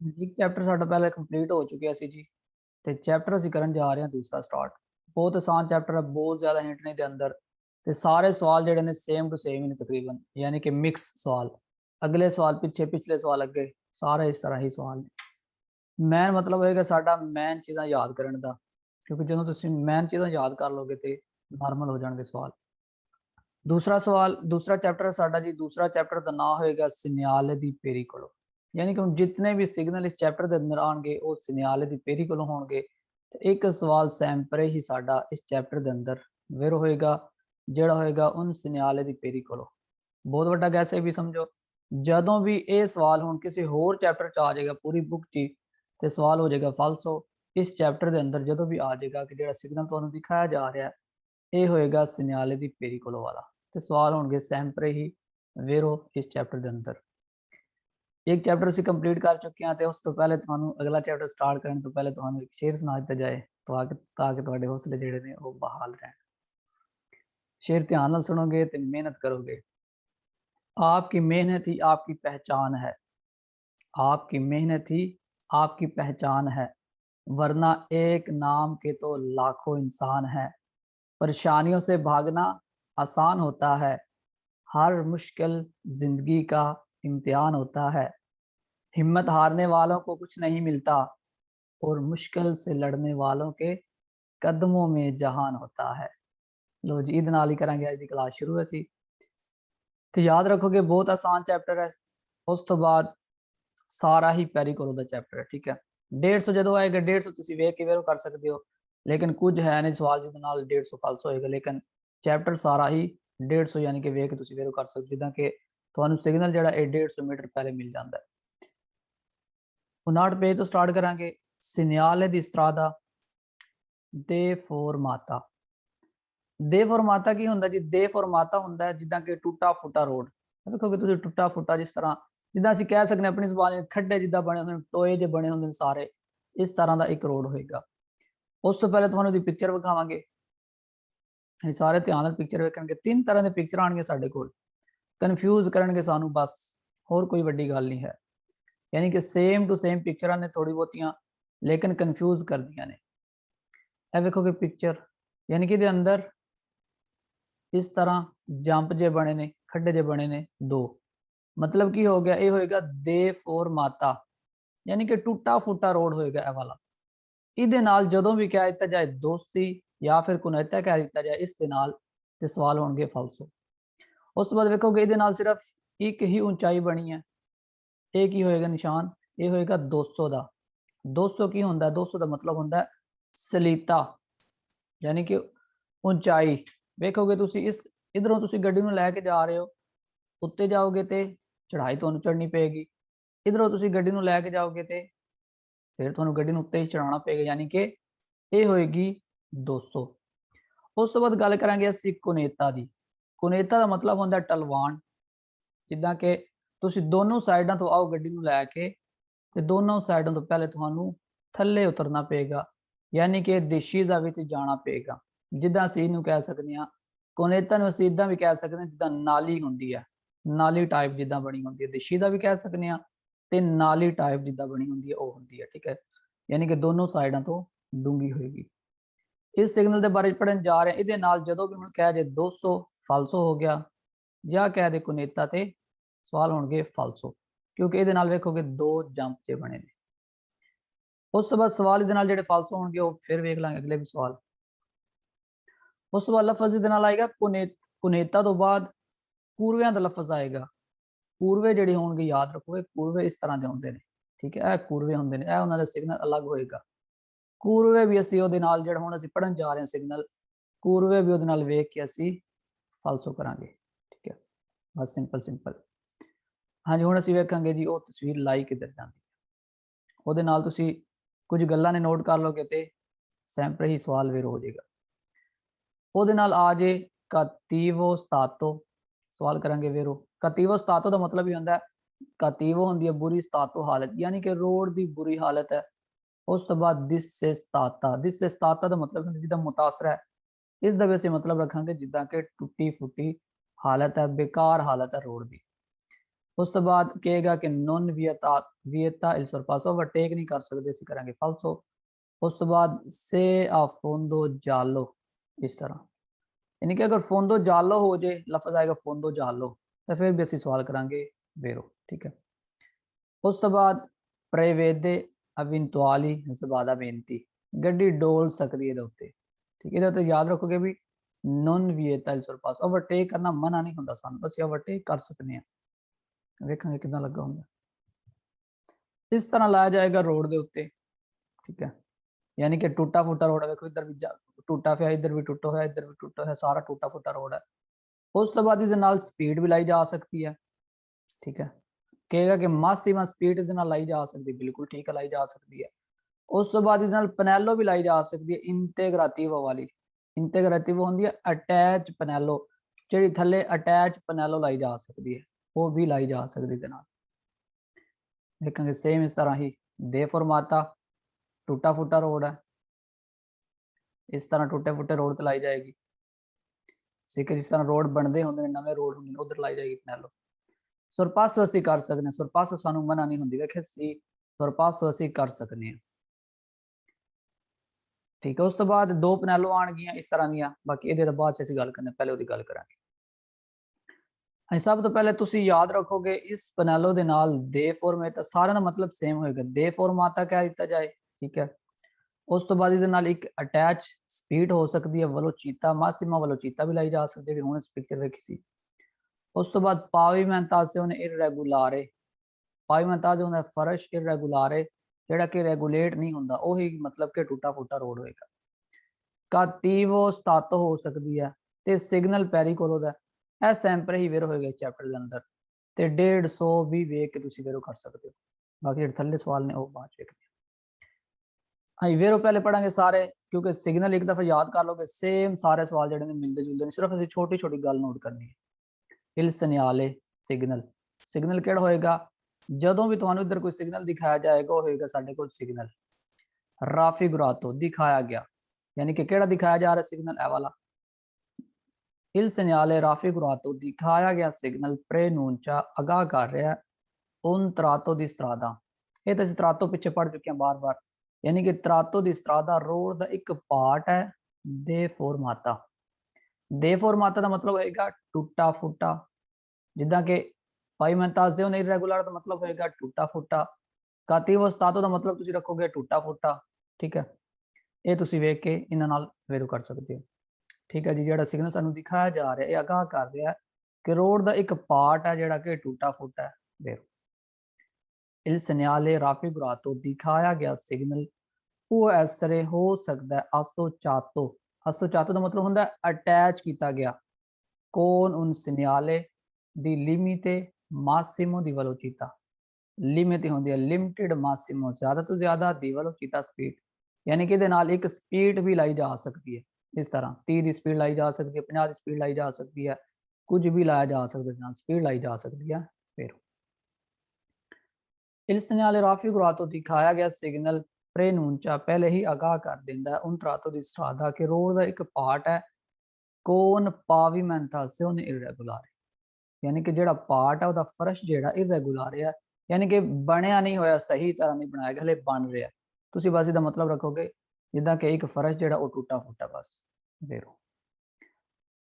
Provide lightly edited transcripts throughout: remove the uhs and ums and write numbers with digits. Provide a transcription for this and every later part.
एक चैप्टर साडा पहले कंप्लीट हो चुकिया सी जी। ते चैप्टर ਅਸੀਂ ਕਰਨ ਜਾ ਰਹੇ ਹਾਂ ਦੂਸਰਾ ਸਟਾਰਟ। ਬਹੁਤ ਆਸਾਨ ਚੈਪਟਰ ਹੈ, ਬਹੁਤ ਜ਼ਿਆਦਾ ਹਿੰਟ ਨਹੀਂ ਦੇ ਅੰਦਰ ਤੇ ਸਾਰੇ ਸਵਾਲ ਜਿਹੜੇ ਨੇ ਸੇਮ ਟੂ ਸੇਮ ਹੀ ਨੇ ਤਕਰੀਬਨ, ਯਾਨੀ ਕਿ ਮਿਕਸ ਸਵਾਲ। ਅਗਲੇ ਸਵਾਲ ਪਿੱਛੇ, ਪਿਛਲੇ ਸਵਾਲ ਅੱਗੇ, ਸਾਰੇ ਇਸ ਤਰ੍ਹਾਂ ਹੀ ਸਵਾਲ ਨੇ। ਮੈਨ ਮਤਲਬ ਹੋਏਗਾ ਸਾਡਾ ਮੈਨ ਚੀਜ਼ਾਂ ਯਾਦ ਕਰਨ ਦਾ, ਕਿਉਂਕਿ ਜਦੋਂ ਤੁਸੀਂ ਮੈਨ ਚੀਜ਼ਾਂ ਯਾਦ ਕਰ ਲੋਗੇ ਤੇ ਨਾਰਮਲ ਹੋ ਜਾਣਗੇ ਸਵਾਲ। दूसरा सवाल, दूसरा चैप्टर साडा जी, दूसरा चैप्टर का नाम होएगा सिग्नल दी पेरी कोलों। यानी कि जितने भी सिग्नल इस चैप्टर के अंदर आएंगे वो सिग्नल दी पेरी कोलों होंगे। तो एक सवाल सैंपरे ही साडा इस चैप्टर के अंदर फिर होएगा, जेड़ा होएगा उन सिग्नल दी पेरी कोलों। बहुत वड्डा गैस है भी समझो, जदों भी ये सवाल हुण किसी होर चैप्टर च आ जाएगा पूरी बुक च, तो सवाल हो जाएगा फालसो। इस चैप्टर के अंदर जदों भी आ जाएगा कि जेड़ा सिग्नल तुहानूं दिखाया जा रहा है ये होएगा सिग्नल दी पेरी कोलों वाला। तो सवाल होंगे सैंपरे ही वेरो इस चैप्टर के अंदर। एक चैप्टर ਅਸੀਂ कंप्लीट कर चुके हैं, तो उस तो पहले ਤੁਹਾਨੂੰ अगला चैप्टर स्टार्ट करने तो पहले ਤੁਹਾਨੂੰ एक शेर सुना दिता जाए ताकि ਤੁਹਾਡੇ हौसले ਜਿਹੜੇ ਨੇ ਉਹ बहाल रहन। शेर ध्यान नाल सुनोगे तो मेहनत करोगे। आपकी मेहनत ही आपकी पहचान है, आपकी मेहनत ही आपकी पहचान है, वरना एक नाम के तो लाखों इंसान है। परेशानियों से भागना आसान होता है, हर मुश्किल जिंदगी का इम्तिहान होता है। हिम्मत हारने वालों को कुछ नहीं मिलता और मुश्किल से लड़ने वालों के कदमों में जहान होता है। लो जी, इहदे नाल ही करांगे अज दी क्लास शुरू। असी तो याद रखोगे बहुत आसान चैप्टर है। उस तो बाद सारा ही पेरिकोलो दा चैप्टर है, ठीक है। 150 जो आएगा 150 तुसीं वेख के वेरो कर सकते हो, लेकिन कुछ है नहीं सवाल जिहदे नाल 150 फालस होएगा, लेकिन चैप्टर सारा ही 150 यानी कि वेख के तुसीं वेरो कर सकते हो। जिद्दां कि तुहानूं सिग्नल जिहड़ा 150 मीटर पहले मिल जाता है। 59 पेज तो स्टार्ट करांगे। सिग्नल दी स्ट्रादा दे फॉर्माता। दे फॉर्माता की हुंदा जी? दे फॉर्माता हुंदा है जिद्दां कि टुटा फुटा रोड। देखोगे तुसीं टुटा फुटा जिस तरह जिद्दां ਅਸੀਂ ਕਹਿ ਸਕਦੇ अपनी ਜ਼ੁਬਾਨ ਵਿੱਚ ਖੱਡੇ ਜਿੱਦਾਂ ਬਣੇ ਹੁੰਦੇ ਨੇ, ਟੋਏ ਜੇ ਬਣੇ ਹੁੰਦੇ ਨੇ ਸਾਰੇ, ਇਸ ਤਰ੍ਹਾਂ ਦਾ ਇੱਕ ਰੋਡ ਹੋਏਗਾ। ਉਸ ਤੋਂ ਪਹਿਲੇ ਤੁਹਾਨੂੰ ਦੀ ਪਿਕਚਰ ਵਿਖਾਵਾਂਗੇ। ਇਹ ਸਾਰੇ ਧਿਆਨ ਨਾਲ ਪਿਕਚਰ ਵੇਖਣਗੇ। ਤਿੰਨ ਤਰ੍ਹਾਂ ਦੇ ਪਿਕਚਰ ਆਣਗੇ ਸਾਡੇ ਕੋਲ, ਕਨਫਿਊਜ਼ ਕਰਨਗੇ ਸਾਨੂੰ ਬਸ, ਹੋਰ ਕੋਈ ਵੱਡੀ ਗੱਲ ਨਹੀਂ ਹੈ। यानी कि सेम टू सेम पिक्चर ने थोड़ी बहुतियां, लेकिन कन्फ्यूज कर दिया ने। ए वेखोगे पिक्चर, यानी कि अंदर इस तरह जंप जे बने ने, खड्डे जे बने ने दो। मतलब की हो गया, ये होएगा दे फॉर माता, यानी कि टूटा फुटा रोड होएगा ए वाला। इहदे नाल जदों भी कह दिता जाए दोस्ती या फिर कुनैता कह दिता जाए इस दे नाल, ते सवाल होणगे फालसो। उस तो बाद वेखोगे इहदे नाल सिर्फ एक ही ऊंचाई बनी है, एक ही होएगा निशान, ये होएगा 200 का। 200 की होंदा, 200 का मतलब होंदा सलीता, यानी कि ऊंचाई। वेखोगे तुसी इस इधरों तुसी गड्डी नूं लैके जा रहे हो, उत्ते जाओगे तो चढ़ाई तुहानूं चढ़नी पेगी, इधरों तुसी गड्डी नूं लैके जाओगे तो फिर तुहानूं गड्डी नूं उत्ते ही चढ़ाना पेगा, यानी कि ये होएगी 200। उस तो बाद गल करांगे असीं कुनेता दी। कुनेता का मतलब होंदा टलवान। जिद्दां कि तुसी दोनों साइडों तो आओ गड्डी नूं लैके, ते दोनों साइडों तो पहले तुहानूं थल्ले उतरना पेगा, यानी कि दिशा विच जाना पेगा। जिद्दां असीं इहनूं कह सकदे हां, कुनेता नूं असीं इदां भी कह सकदे हां जिद्दां नाली हुंदी है, नाली टाइप जिद्दां बनी हुंदी है। दिशा भी कह सकदे हां ते नाली टाइप जिद्दां बनी हुंदी है, ओह हुंदी है, ठीक है। यानी कि दोनों साइडों तो डूंगी होएगी। इस सिग्नल के बारे पढ़न जा रहे हैं। इहदे नाल जदों भी हुण कह दे 200 फालसो हो गया, या कह दे कुनेता ते सवाल होणगे फालसो, क्योंकि इहदे नाल वेखोगे दो जंप जे बने ने। उस तो बाद सवाल इहदे नाल जिहड़े फालसो होणगे ओह फिर वेख लांगे अगले भी सवाल। उस तो बाद लफज इहदे नाल आएगा कुनेता तो बाद पूर्वियां दा लफज आएगा। पूर्वे जिहड़े होणगे याद रखोगे, पूर्वे इस तरह दे हुंदे ने, ठीक है। ਇਹ पूर्वे हुंदे ने, ਇਹ ਉਹਨਾਂ ਦਾ सिग्नल अलग होएगा। पूर्वे भी ਅਸੀਂ ਉਹਦੇ ਨਾਲ ਜਿਹੜਾ ਹੁਣ ਅਸੀਂ ਪੜਨ ਜਾ ਰਹੇ ਹਾਂ सिग्नल, पूर्वे भी ਉਹਦੇ ਨਾਲ ਵੇਖ ਕੇ ਅਸੀਂ फालसो करांगे, ठीक है। बस सिंपल। हाँ जी, हुण ਅਸੀਂ ਵੇਖਾਂਗੇ जी ਉਹ तस्वीर लाई किधर ਜਾਂਦੀ है। ਉਹਦੇ ਨਾਲ ਤੁਸੀਂ ਕੁਝ ਗੱਲਾਂ ਨੇ ਨੋਟ ਕਰ ਲਓਗੇ ਤੇ ਸੈਂਪਲ ਹੀ ਸਵਾਲ ਵੇਰ ਹੋ ਜਾਏਗਾ। ਉਹਦੇ ਨਾਲ ਆ ਜੇ cattivo stato, सवाल करांगे वेरो। cattivo stato ਦਾ मतलब ही ਹੁੰਦਾ cattivo ਹੁੰਦੀ ਹੈ बुरी stato हालत, यानी कि रोड ਦੀ बुरी हालत है। उस तो बाद disestata ਦਾ मतलब ਹੁੰਦਾ ਜਿੱਦਾਂ ਮੁਤਾਸਰ ਹੈ। ਇਸ ਦਾ ਵੀ ਅਸੀਂ मतलब रखांगे जिद्दां कि टुटी फुटी हालत है, बेकार हालत है रोड ਦੀ। ਉਸ ਤੋਂ ਬਾਅਦ ਕਹੇਗਾ ਕਿ ਨੋਨ ਵਿeta il sorpasso, ਓਵਰਟੇਕ ਨਹੀਂ ਕਰ ਸਕਦੇ, ਅਸੀਂ ਕਰਾਂਗੇ falso। ਉਸ ਤੋਂ ਬਾਅਦ se a fondo giallo, ਇਸ ਤਰ੍ਹਾਂ, यानी कि अगर फोंदो जालो हो जाए, लफ्ज आएगा फोंदो जालो, तो फिर भी ਅਸੀਂ सवाल करांगे वेरो, ठीक है। उस तो बाद prevede eventuali sbadamenti, गड्डी डोल सकती है उत्ते, ठीक है। तो याद रखोगे भी नॉन विeta il sorpasso, ओवरटेक करना मना नहीं होता सानू, बस ओवरटेक कर सकते हैं। वेखेंगे कितना लगा होंगे। इस तरह लाया जाएगा रोड के उत्ते, ठीक है। यानी कि टूटा फुटा रोड है, देखो इधर भी टूटा पिया, इधर भी टूटा है, इधर भी टूटा है, सारा टूटा फुटा रोड है। उस तो बाद ਇਹਦੇ ਨਾਲ ਸਪੀਡ ਵੀ ਲਾਈ ਜਾ ਸਕਦੀ ਹੈ, ਠੀਕ ਹੈ। ਕਹੇਗਾ ਕਿ ਮਾਕਸਿਮਮ ਸਪੀਡ ਇਹਦੇ ਨਾਲ ਲਾਈ ਜਾ ਸਕਦੀ, ਬਿਲਕੁਲ ਠੀਕ ਹੈ, ਲਾਈ ਜਾ ਸਕਦੀ ਹੈ। ਉਸ ਤੋਂ ਬਾਅਦ ਇਹਦੇ ਨਾਲ ਪਨੈਲੋ ਵੀ ਲਾਈ ਜਾ ਸਕਦੀ ਹੈ, ਇੰਟੀਗ੍ਰੇਟਿਵ ਵਾਲੀ। ਇੰਟੀਗ੍ਰੇਟਿਵ ਹੁੰਦੀ ਹੈ ਅਟੈਚ ਪਨੈਲੋ, ਜਿਹੜੀ ਥੱਲੇ ਅਟੈਚ ਪਨੈਲੋ ਲਾਈ ਜਾ ਸਕਦੀ ਹੈ, ਉਹ ਵੀ ਲਾਈ ਜਾ ਸਕਦੀ ਇਹਦੇ ਨਾਲ। ਦੇਖਾਂਗੇ ਸੇਮ ਇਸ ਤਰ੍ਹਾਂ ਹੀ ਦੇ ਫੋਰਮਾਤਾ, ਟੁੱਟਾ ਫੁੱਟਾ ਰੋਡ ਹੈ, इस तरह टूटे फुटे रोड ते लाई जाएगी, ठीक है। जिस तरह रोड बनते होंगे नवे रोड होंगे उधर लाई जाएगी पनैलो। सुरपासो असी कर सकते हैं, सुरपासो सानू मना नहीं होंगी, वेखे सी सुरपासो असी कर सकते हैं, ठीक है। उस तो बाद दो पनैलो आनगियां इस तरह दियां, बाकी ये बाद असीं गल करने, पहले उसकी गल करांगे। सब तो पहले तुसीं याद रखोगे इस पनैलो दे नाल दे फॉर्मेट सारे का मतलब सेम होएगा, दे फॉर्माता क्या दिता जाए, ठीक है। उस तो बाद ਇਹਦੇ ਨਾਲ ਇੱਕ ਅਟੈਚ ਸਪੀਡ ਹੋ ਸਕਦੀ ਹੈ, ਵੈਲੋਚੀਤਾ ਮਾਸਿਮਾ ਵੈਲੋਚੀਤਾ ਵੀ ਲਾਈ ਜਾ ਸਕਦੀ ਹੈ, ਹੁਣ ਇਸ ਪਿਕਚਰ ਵੇਖੀ ਸੀ। ਉਸ ਤੋਂ ਬਾਅਦ ਪਾਵੀਮੈਂਟਾਸੀਓਨ ਇਰੈਗੂਲਾਰੇ, ਪਾਵੀਮੈਂਟਾਸੀਓਨ ਹੁੰਦਾ ਫਰਸ਼ ਇਰੈਗੂਲਾਰੇ, ਜਿਹੜਾ ਕਿ ਰੈਗੂਲੇਟ ਨਹੀਂ ਹੁੰਦਾ, ਉਹੀ ਮਤਲਬ ਕਿ ਟੁੱਟਾ ਫੁੱਟਾ ਰੋਡ ਹੋਏਗਾ। ਕਾਤੀਵੋ ਸਤਾਤੋ ਹੋ ਸਕਦੀ ਹੈ, ਤੇ ਸਿਗਨਲ ਪੈਰੀਕੋਲੋ ਦਾ ਇਹ ਸੈਂਪਰ ਹੀ ਵੇਰ ਹੋਏਗਾ ਇਸ ਚੈਪਟਰ ਦੇ ਅੰਦਰ, ਤੇ 150 ਵੀ ਵੇਖ ਕੇ ਤੁਸੀਂ ਵੇਰੋ ਕਰ ਸਕਦੇ ਹੋ। ਬਾਕੀ ਜਿਹੜੇ ਥੱਲੇ ਸਵਾਲ ਨੇ ਉਹ ਬਾਅਦ ਚ ਵੇਖਦੇ। हाँ वेरो पहले पढ़ांगे सारे, क्योंकि सिग्नल एक दफा याद कर लोगे सेम सारे सवाल जो मिलते जुलते, सिर्फ असं छोटी छोटी गल नोट करनी है। इल सनियाले सिग्नल, सिग्नल केड़ा होएगा जदों भी तुहानू इधर कोई सिग्नल दिखाया जाएगा, होएगा साडे कोल सिग्नल राफिगुरातो दिखाया गया, यानी कि केड़ा दिखाया जा रहा है सिग्नल ए वाला। इल सनियाले राफिगुरातो दिखाया गया सिग्नल प्रेनूंचा आगाह कर रहा है उन त्रातो दी स्त्रादा, ये तो त्रातो पिछे पढ़ चुके हैं बार बार, यानी कि त्रातो दी स्त्रादा रोड का एक पार्ट है दे फॉर्माता। दे फॉर्माता का मतलब होएगा टूटा फुटा, जिदा कि पाइमेंटाज़ियोन इरेगुलर का मतलब होएगा टूटा फुटा, कातिवो स्तातो का मतलब तुसी रखोगे टूटा फुटा, ठीक है। ये तुसी वेख के इन्हां नाल वेरू कर सकते हो, ठीक है जी। जिहड़ा सिग्नल सानू दिखाया जा रहा है ये आगाह कर रहा है कि रोड का एक पार्ट है जिहड़ा कि टूटा फुटा है, वेरू। इल सनियाले राफिगुरातो दिखाया गया सिग्नल वो इस तरह हो सकता है associato, associato का मतलब होंदा अटैच किया गया कौन उन सिग्नले दी लिमिटे मासिमो दी वेलोचिता, लिमिट होंदी है लिमिटेड मासिमो ज़्यादा तो ज़्यादा दी वेलोचिता स्पीड, यानी कि एक स्पीड भी लाई जा सकती है, इस तरह 30 की स्पीड लाई जा सकती है, 50 की स्पीड लाई जा सकती है, कुछ भी लाया जा सकता है, स्पीड लाई जा सकती है। फिर इल सनियाले राफिगुरातो दिखाया गया सिग्नल प्रेनूंचा पहले ही आगाह कर देता है उन त्रातो दी स्त्रादा कि रोड का एक पार्ट है कौन पाविमेंटाज़ियोन इरेगुलारे, यानी कि जेड़ा पार्ट है उसका फर्श जेड़ा इरेगुलारे है, यानी कि बनया नहीं होया, सही तरह नहीं बनाया गया, हले बन रहा है। तुसी बस इसका मतलब रखोगे जिदा कि एक फर्श जेड़ा वो टूटा फुटा, बस वेरो।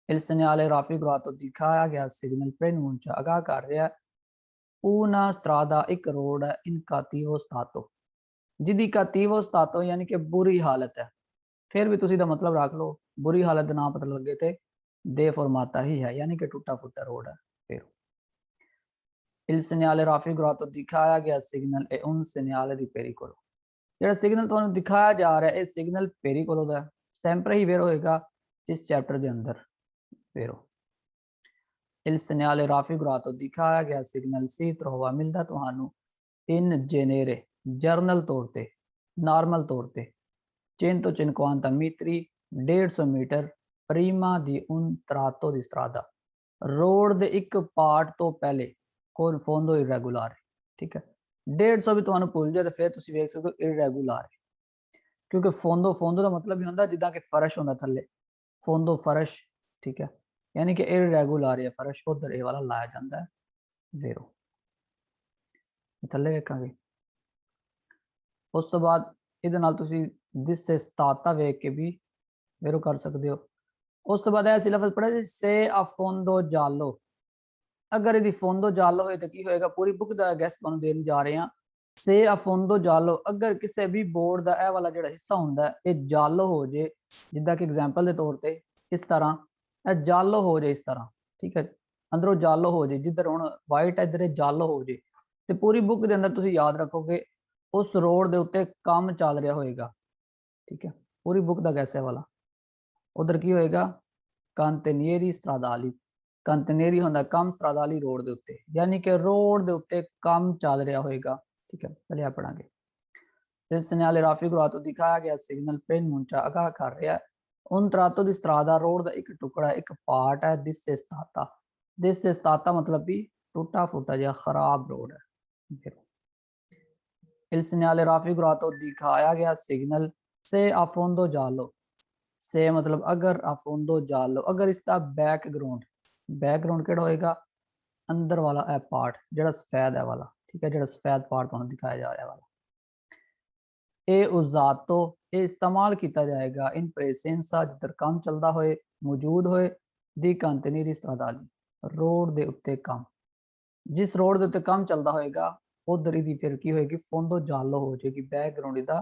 इल सनियाले राफिगुरातो दिखाया गया सिग्नल प्रेनूंचा आगाह कर रहा है una strada एक रोड है इन कातिवो स्तातो, जिदी कातिवो स्तातो यानी कि बुरी हालत है, फिर भी तुसी दा मतलब रख लो बुरी हालत ना पता लगे थे दे फॉर्माता ही है, यानी कि टूटा फुटा रोड है। फिर इल सनियाले राफिगुरातो दिखाया गया सिग्नल ए उन सनियाले दी पेरिकोलो, जेड़ा सिग्नल तुहानू दिखाया जा रहा है ये सिग्नल पेरिकोलो दा सैंपल ही वेर होएगा इस चैप्टर के अंदर, वेरो। इल सनियाले राफिगुरातो दिखाया गया सिग्नल सी त्रवा मिलता तुहानू इन जेनेरे जर्नल तौर ते नॉर्मल तौर ते 150 मीटरी 150 मीटर प्रीमा दी उन त्रातो दी स्त्रादा, रोड दे एक पार्ट तो पहले कौन फोंदो इरेगुलार, ठीक है। 150 भी तुहानू भूल जाए तो फिर तुसी वेख सकते हो इरेगुलार, क्योंकि फोंदो फोंदो का मतलब ही होंदा जिदा कि फर्श होंदा थल्ले, फोंदो फर्श, ठीक है, यानी कि इरेगुलर है फर्श, उधर ए वाला लाया जाता है वेरो। ਥੱਲੇ ਵੇਖਾਂਗੇ। ਉਸ ਤੋਂ ਬਾਅਦ ਇਹਦੇ ਨਾਲ ਤੁਸੀਂ ਦਿਸ ਸੇ ਸਤਾਤਾ ਵੇਖ ਕੇ ਵੀ ਵੇਰੋ ਕਰ ਸਕਦੇ ਹੋ। ਉਸ ਤੋਂ ਬਾਅਦ ਐਸੀ ਲਫ਼ਜ਼ ਪੜ੍ਹਿਆ ਜੀ ਸੇ ਅਫੋਂਦੋ ਜਾਲੋ। ਅਗਰ ਇਹਦੀ ਫੋਂਦੋ ਜਾਲੋ ਹੋਏ ਤਾਂ ਕੀ ਹੋਏਗਾ, ਪੂਰੀ ਬੁੱਕ ਦਾ ਗੈਸ ਤੁਹਾਨੂੰ ਦੇਣ ਜਾ ਰਹੇ ਹਾਂ। ਸੇ ਅਫੋਂਦੋ ਜਾਲੋ, ਅਗਰ ਕਿਸੇ ਵੀ ਬੋਰਡ ਦਾ ਇਹ ਵਾਲਾ ਜਿਹੜਾ ਹਿੱਸਾ ਹੁੰਦਾ ਇਹ ਜਾਲੋ ਹੋ ਜੇ, ਜਿੱਦਾਂ ਕਿ ਐਗਜ਼ਾਮਪਲ ਦੇ ਤੌਰ ਤੇ ਇਸ ਤਰ੍ਹਾਂ ਇਹ ਜਾਲੋ ਹੋ ਜੇ, ਇਸ ਤਰ੍ਹਾਂ ਠੀਕ ਹੈ, ਅੰਦਰੋਂ ਜਾਲੋ ਹੋ ਜੇ, ਜਿੱਧਰ ਹੁਣ ਵਾਈਟ ਹੈ ਇੱਧਰ ਜਾਲੋ ਹੋ ਜੇ, ਤੇ ਪੂਰੀ ਬੁੱਕ ਦੇ ਅੰਦਰ ਤੁਸੀਂ ਯਾਦ ਰੱਖੋਗੇ ਉਸ ਰੋਡ ਦੇ ਉੱਤੇ ਕੰਮ ਚੱਲ ਰਿਹਾ ਹੋਏਗਾ। ਠੀਕ ਹੈ, ਪੂਰੀ ਬੁੱਕ ਦਾ ਗੈਸ ਹੈ ਵਾਲਾ। ਉਧਰ ਕੀ ਹੋਏਗਾ, ਕਾਂਤੇਨੀਰੀ ਸਟਰਾਦਾਲੀ। ਕਾਂਤੇਨੀਰੀ ਹੁੰਦਾ ਕੰਮ ਸਟਰਾਦਾਲੀ ਰੋਡ ਦੇ ਉੱਤੇ, यानी कि रोड ਦੇ ਉੱਤੇ ਕੰਮ ਚੱਲ ਰਿਹਾ ਹੋਏਗਾ। ठीक है, चलिए आप पढ़ांगे। इस सिग्नल राफी गुरा तो दिखाया गया सिग्नल पेन मुंचा आगाह कर रहा है उन तरातो दी स्ट्रादा रोड दा एक टुकड़ा एक पार्ट है दिस से स्ताता मतलब भी टूटा फूटा या खराब रोड है। इस सिग्नल राफी गुरा तो दिखाया गया सिग्नल से अफोंदो जालो। से मतलब अगर अफोंदो जालो, अगर इसका बैकग्राउंड केड़ा होएगा, अंदर वाला है पार्ट जेड़ा सफेद है वाला। ठीक है, जेड़ा सफेद पार्ट तुहानू दिखाया जा रहा वाला। ए उजातो ये इस्तेमाल किया जाएगा इन प्रेसेंसा जिधर काम चलता होए मौजूद होए दी कंतनीरी स्ट्रादाली रोड दे उत्ते काम, जिस रोड दे उत्ते काम चलता होएगा उधर दी फिर की होएगी फोंदो जालो हो जाएगी, बैकग्राउंड इदा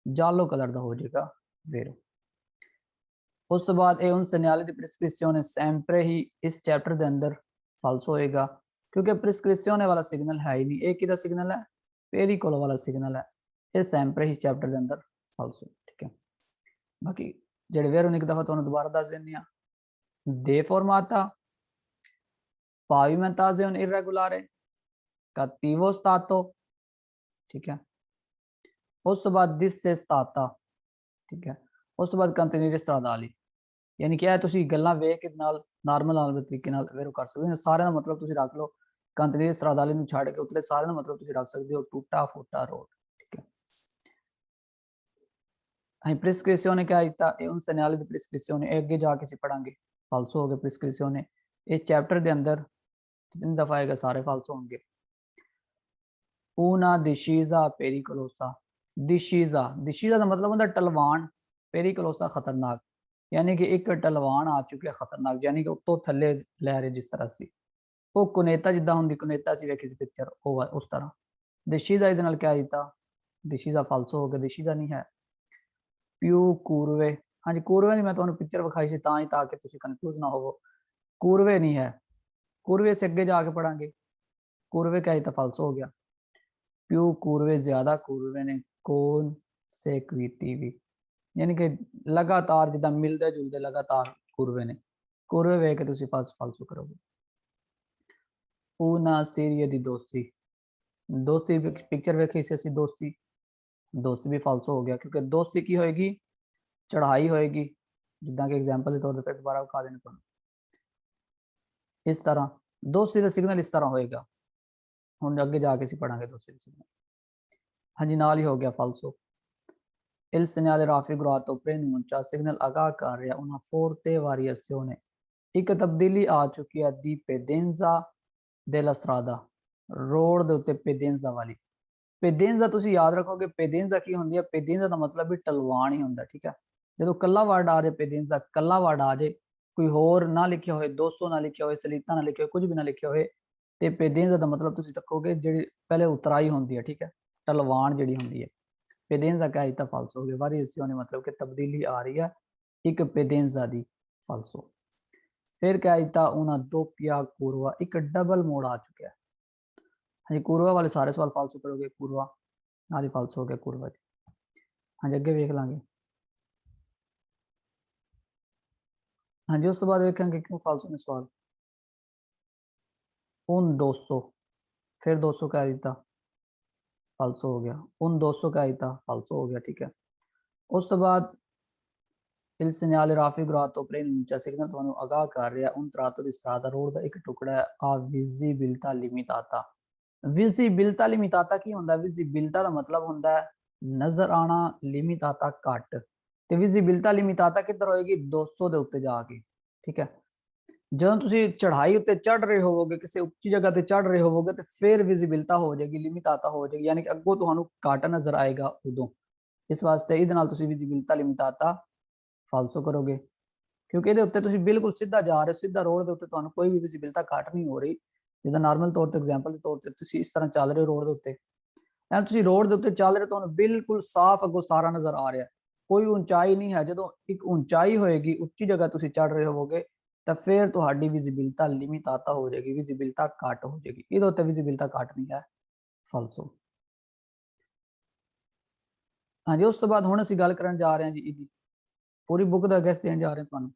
जालो कलर दा हो जाएगा वेरो। उस तो बाद उन सिग्नल दी प्रिस्क्रिप्शन sempre ही इस चैप्टर के अंदर फॉल्स होएगा, क्योंकि प्रिस्क्रिप्शन वाला सिग्नल है ही नहीं। एक ही सिग्नल है, पेरिकोलो वाला सिग्नल है, ये sempre ही चैप्टर के अंदर फॉल्स हो। ठीक है, बाकी जेडे वेरो एक दफा तुहानू दोबारा दस देने आ। दे फॉर्माता pavimentazione irregolare cattivo stato। ठीक है, उस तो बाद दिस से स्ताता। ठीक है, उस तो बाद कंटिन्यूरी स्ट्रादाली, यानी क्या है तुसी गल्लां वेख के नाल नॉर्मल तरीके नाल वेरो कर सकदे हो। सारे दा मतलब तुसी रख लो, कंटिन्यूरी स्ट्रादाली नू छड़ के उतले सारे दा मतलब तुसी रख सकदे हो टूटा फूटा रोड। ठीक है, हां प्रिस्क्रिप्शन क्या दित्ता ए उन सेनाली दी प्रिस्क्रिप्शन अगे जाके सी पढ़ांगे। फाल्स हो गए प्रिस्क्रिप्शन ए चैप्टर दे अंदर जितनी दफा आएगा सारे फाल्स होंगे। una discesa pericolosa। दिशीजा का मतलब होता टलवान, पेरिकलोसा खतरनाक, यानी कि एक टलवान आ चुकी है खतरनाक, यानी कि उत्तों थले लै रहे जिस तरह से वो कुनेता जिदा होंगी कुनेता सी वेखी सी पिक्चर वो उस तरह। दिशीजा इहदे नाल क्या दिता, दिशीजा फाल्सो हो गया, दिशीजा नहीं है। प्यू कूरवे, हाँ जी कूरवे की मैं तुहानू पिक्चर विखाई सी तां ही ताकि तुसी कन्फ्यूज ना होवो। कूरवे नहीं है, कूरवे से अगे जाके पढ़ांगे। कूरवे क्या दिता, फाल्सो हो गया। प्यू कूरवे ज्यादा कूरवे ने कौन से क्वीती भी, यानी कि लगातार जिदा मिलते जुलते लगातार कूरवे ने, कूरवे वे के तुसी फाल्सो करोगे। una serie दी दोस्ती, दोस्ती पिक्चर वेखी से असी दोस्ती, दोस्ती भी फाल्सो हो गया, क्योंकि दोस्ती की होएगी चढ़ाई होएगी, जिदा कि एग्जाम्पल के तौर पर दोबारा विखा देने तुहानू। इस तरह दोस्ती का सिग्नल इस तरह होएगा, हुण अगे जाके असीं पढ़ांगे दोस्ती का सिग्नल। हाँ जी, नाल ही हो गया फाल्सो। Il segnale raffigurato preannuncia signal आगाह कर रहा una forte variazione, एक तब्दीली आ चुकी है दी पेडेंजा della strada, रोड दे उत्ते पेडेंजा वाली। पेडेंजा तुसी याद रखोगे पेडेंजा की होंदी है, पेडेंजा दा मतलब भी टलवान ही होंदा। ठीक है, जो कल्ला वर्ड आ जाए पेडेंजा कल्ला वर्ड आ जाए, कोई होर ना लिखिया होए, 200 ना लिखिया होए, सलीता ना लिखिया होए, कुछ भी ना लिखिया होए, ते पेडेंजा दा मतलब तुसी रखोगे जेडी पहले उतराई होंदी है। ठीक है, टलवान जेडी होंदी है। पेडेंजा क्या इतना फाल्सो हो गया, वारिएशियोने मतलब कि तब्दीली आ रही है, एक पेडेंजा दी फाल्सो। फिर क्या इतना उना दोपिया कुरवा, एक डबल मोड़ आ चुका है। हाँ जी, कुरवा वाले सारे सवाल फाल्सो करोगे, कुरवा नाल ही फाल्सो हो गया कुरवा जी। हाँ जी, अगे वेख लांगे। हाँ जी, उस तो बाद वेखेंगे क्यों फाल्सो ने सवाल। उन 200, फिर 200 क्या दिता, फाल्सो हो गया। उन 200 क्या दिता, फाल्सो हो गया। ठीक है, उस तो बाद il segnale raffigurato preannuncia signal ਤੁਹਾਨੂੰ ਆਗਾਹ ਕਰ ਰਿਹਾ un tratto di strada road ਦਾ ਇੱਕ ਟੁਕੜਾ ਹੈ a visibilità limitata। visibilità limitata ਕੀ ਹੁੰਦਾ, visibilità ਦਾ ਮਤਲਬ ਹੁੰਦਾ ਹੈ ਨਜ਼ਰ ਆਣਾ, limitata ਘੱਟ, ਤੇ visibilità limitata ਕਿੱਧਰ ਹੋਏਗੀ 200 ਦੇ ਉੱਤੇ ਜਾ ਕੇ। ਠੀਕ ਹੈ, ਜਦੋਂ ਤੁਸੀਂ ਚੜ੍ਹਾਈ ਉੱਤੇ ਚੜ੍ਹ ਰਹੇ ਹੋਵੋਗੇ, ਕਿਸੇ ਉੱਚੀ ਜਗ੍ਹਾ ਤੇ ਚੜ੍ਹ ਰਹੇ ਹੋਵੋਗੇ, ਤੇ ਫਿਰ ਵਿਜ਼ਿਬਿਲਤਾ ਹੋ ਜਾਏਗੀ, ਲਿਮਿਟਾਤਾ ਹੋ ਜਾਏਗੀ, ਯਾਨੀ ਕਿ ਅੱਗੋਂ ਤੁਹਾਨੂੰ ਘੱਟ ਨਜ਼ਰ ਆਏਗਾ ਉਦੋਂ। ਇਸ ਵਾਸਤੇ ਇਹਦੇ ਨਾਲ ਤੁਸੀਂ ਵਿਜ਼ਿਬਿਲਤਾ ਲਿਮਿਟਾਤਾ ਫਾਲਸੋ ਕਰੋਗੇ, ਕਿਉਂਕਿ ਇਹਦੇ ਉੱਤੇ ਤੁਸੀਂ ਬਿਲਕੁਲ ਸਿੱਧਾ ਜਾ ਰਹੇ ਹੋ, ਸਿੱਧਾ ਰੋਡ ਦੇ ਉੱਤੇ ਤੁਹਾਨੂੰ ਕੋਈ ਵੀ ਵਿਜ਼ਿਬਿਲਤਾ ਘੱਟ ਨਹੀਂ ਹੋ ਰਹੀ। ਜਿੱਦਾਂ ਨਾਰਮਲ ਤੌਰ ਤੇ ਐਗਜ਼ਾਮਪਲ ਦੇ ਤੌਰ ਤੇ ਤੁਸੀਂ ਇਸ ਤਰ੍ਹਾਂ ਚੱਲ ਰਹੇ ਹੋ ਰੋਡ ਦੇ ਉੱਤੇ, ਐਂ ਤੁਸੀਂ ਰੋਡ ਦੇ ਉੱਤੇ ਚੱਲ ਰਹੇ ਹੋ, ਤੁਹਾਨੂੰ ਬਿਲਕੁਲ ਸਾਫ਼ ਅੱਗੋਂ ਸਾਰਾ ਨਜ਼ਰ ਆ ਰਿਹਾ, ਕੋਈ ਉਚਾਈ ਨਹੀਂ ਹੈ। ਜਦੋਂ ਇੱਕ ਉਚਾਈ ਹੋਏਗੀ, ਉੱਚੀ ਜਗ੍ਹਾ ਤੁਸੀਂ ਚੜ ਰਹੇ ਹੋਵੋਗੇ, ਤਾਂ ਫਿਰ ਤੁਹਾਡੀ ਵਿਜ਼ਿਬਿਲਤਾ ਲਿਮਿਟਾਤਾ ਹੋ ਜਾਏਗੀ, ਵਿਜ਼ਿਬਿਲਤਾ ਘੱਟ ਹੋ ਜਾਏਗੀ। ਇਹਦੇ ਉੱਤੇ ਵਿਜ਼ਿਬਿਲਤਾ ਘੱਟ ਨਹੀਂ ਹੈ, ਫਾਲਸੋ। ਹਾਂਜੀ, ਉਸ ਤੋਂ ਬਾਅਦ ਹੁਣ ਅਸੀਂ ਗੱਲ ਕਰਨ ਜਾ ਰਹੇ ਹਾਂ ਜੀ ਇਹਦੀ ਪੂਰੀ ਬੁੱਕ ਦਾ ਗੈਸ ਦੇਣ ਜਾ ਰਹੇ ਹਾਂ ਤੁਹਾਨੂੰ।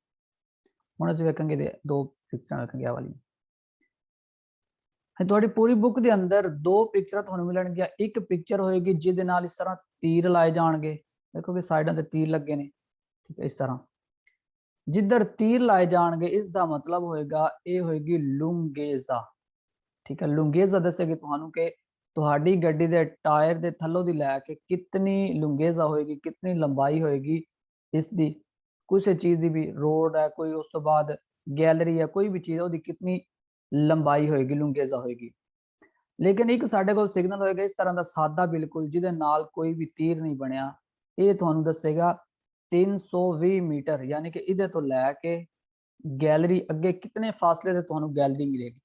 ਹੁਣ ਅਸੀਂ ਵੇਖਾਂਗੇ ਦੇ ਦੋ ਪਿਕਚਰਾਂ ਵੇਖਾਂਗੇ ਆ ਵਾਲੀ। ਤੁਹਾਡੀ ਪੂਰੀ ਬੁੱਕ ਦੇ ਅੰਦਰ ਦੋ ਪਿਕਚਰਾਂ ਤੁਹਾਨੂੰ ਮਿਲਣਗੀਆਂ। ਇੱਕ ਪਿਕਚਰ ਹੋਏਗੀ ਜਿਹਦੇ ਨਾਲ ਇਸ ਤਰ੍ਹਾਂ ਤੀਰ ਲਾਏ ਜਾਣਗੇ, ਦੇਖੋ ਕਿ ਸਾਈਡਾਂ ਤੇ ਤੀਰ ਲੱਗੇ ਨੇ, ਠੀਕ ਹੈ, ਇਸ ਤਰ੍ਹਾਂ ਜਿੱਧਰ ਤੀਰ ਲਾਏ ਜਾਣਗੇ ਇਸ ਦਾ ਮਤਲਬ ਹੋਏਗਾ ਇਹ ਹੋਏਗੀ ਲੁੰਗੇਜ਼ਾ, ਠੀਕ ਹੈ। ਲੁੰਗੇਜ਼ਾ ਦੱਸੇਗੀ ਤੁਹਾਨੂੰ ਕਿ ਤੁਹਾਡੀ ਗੱਡੀ ਦੇ ਟਾਇਰ ਦੇ ਥੱਲੋਂ ਦੀ ਲੈ ਕੇ ਕਿਤਨੀ ਲੁੰਗੇਜ਼ਾ ਹੋਏਗੀ, ਕਿਤਨੀ ਲੰਬਾਈ ਹੋਏਗੀ ਇਸ ਦੀ, ਕਿਸੇ ਚੀਜ਼ ਦੀ ਵੀ, ਰੋਡ ਹੈ ਕੋਈ, ਉਸ ਤੋਂ ਬਾਅਦ ਗੈਲਰੀ ਹੈ, ਕੋਈ ਵੀ ਚੀਜ਼ ਉਹਦੀ कितनी लंबाई होएगी, लुंगेजा होएगी। लेकिन एक साडे कोल सिग्नल होएगा इस तरह का सादा बिल्कुल, जिहदे नाल कोई भी तीर नहीं बनया, ये तुहानू दसेगा 320 मीटर, यानी कि इहदे तो लैके गैलरी अगे कितने फासले ते तुहानू गैलरी मिलेगी।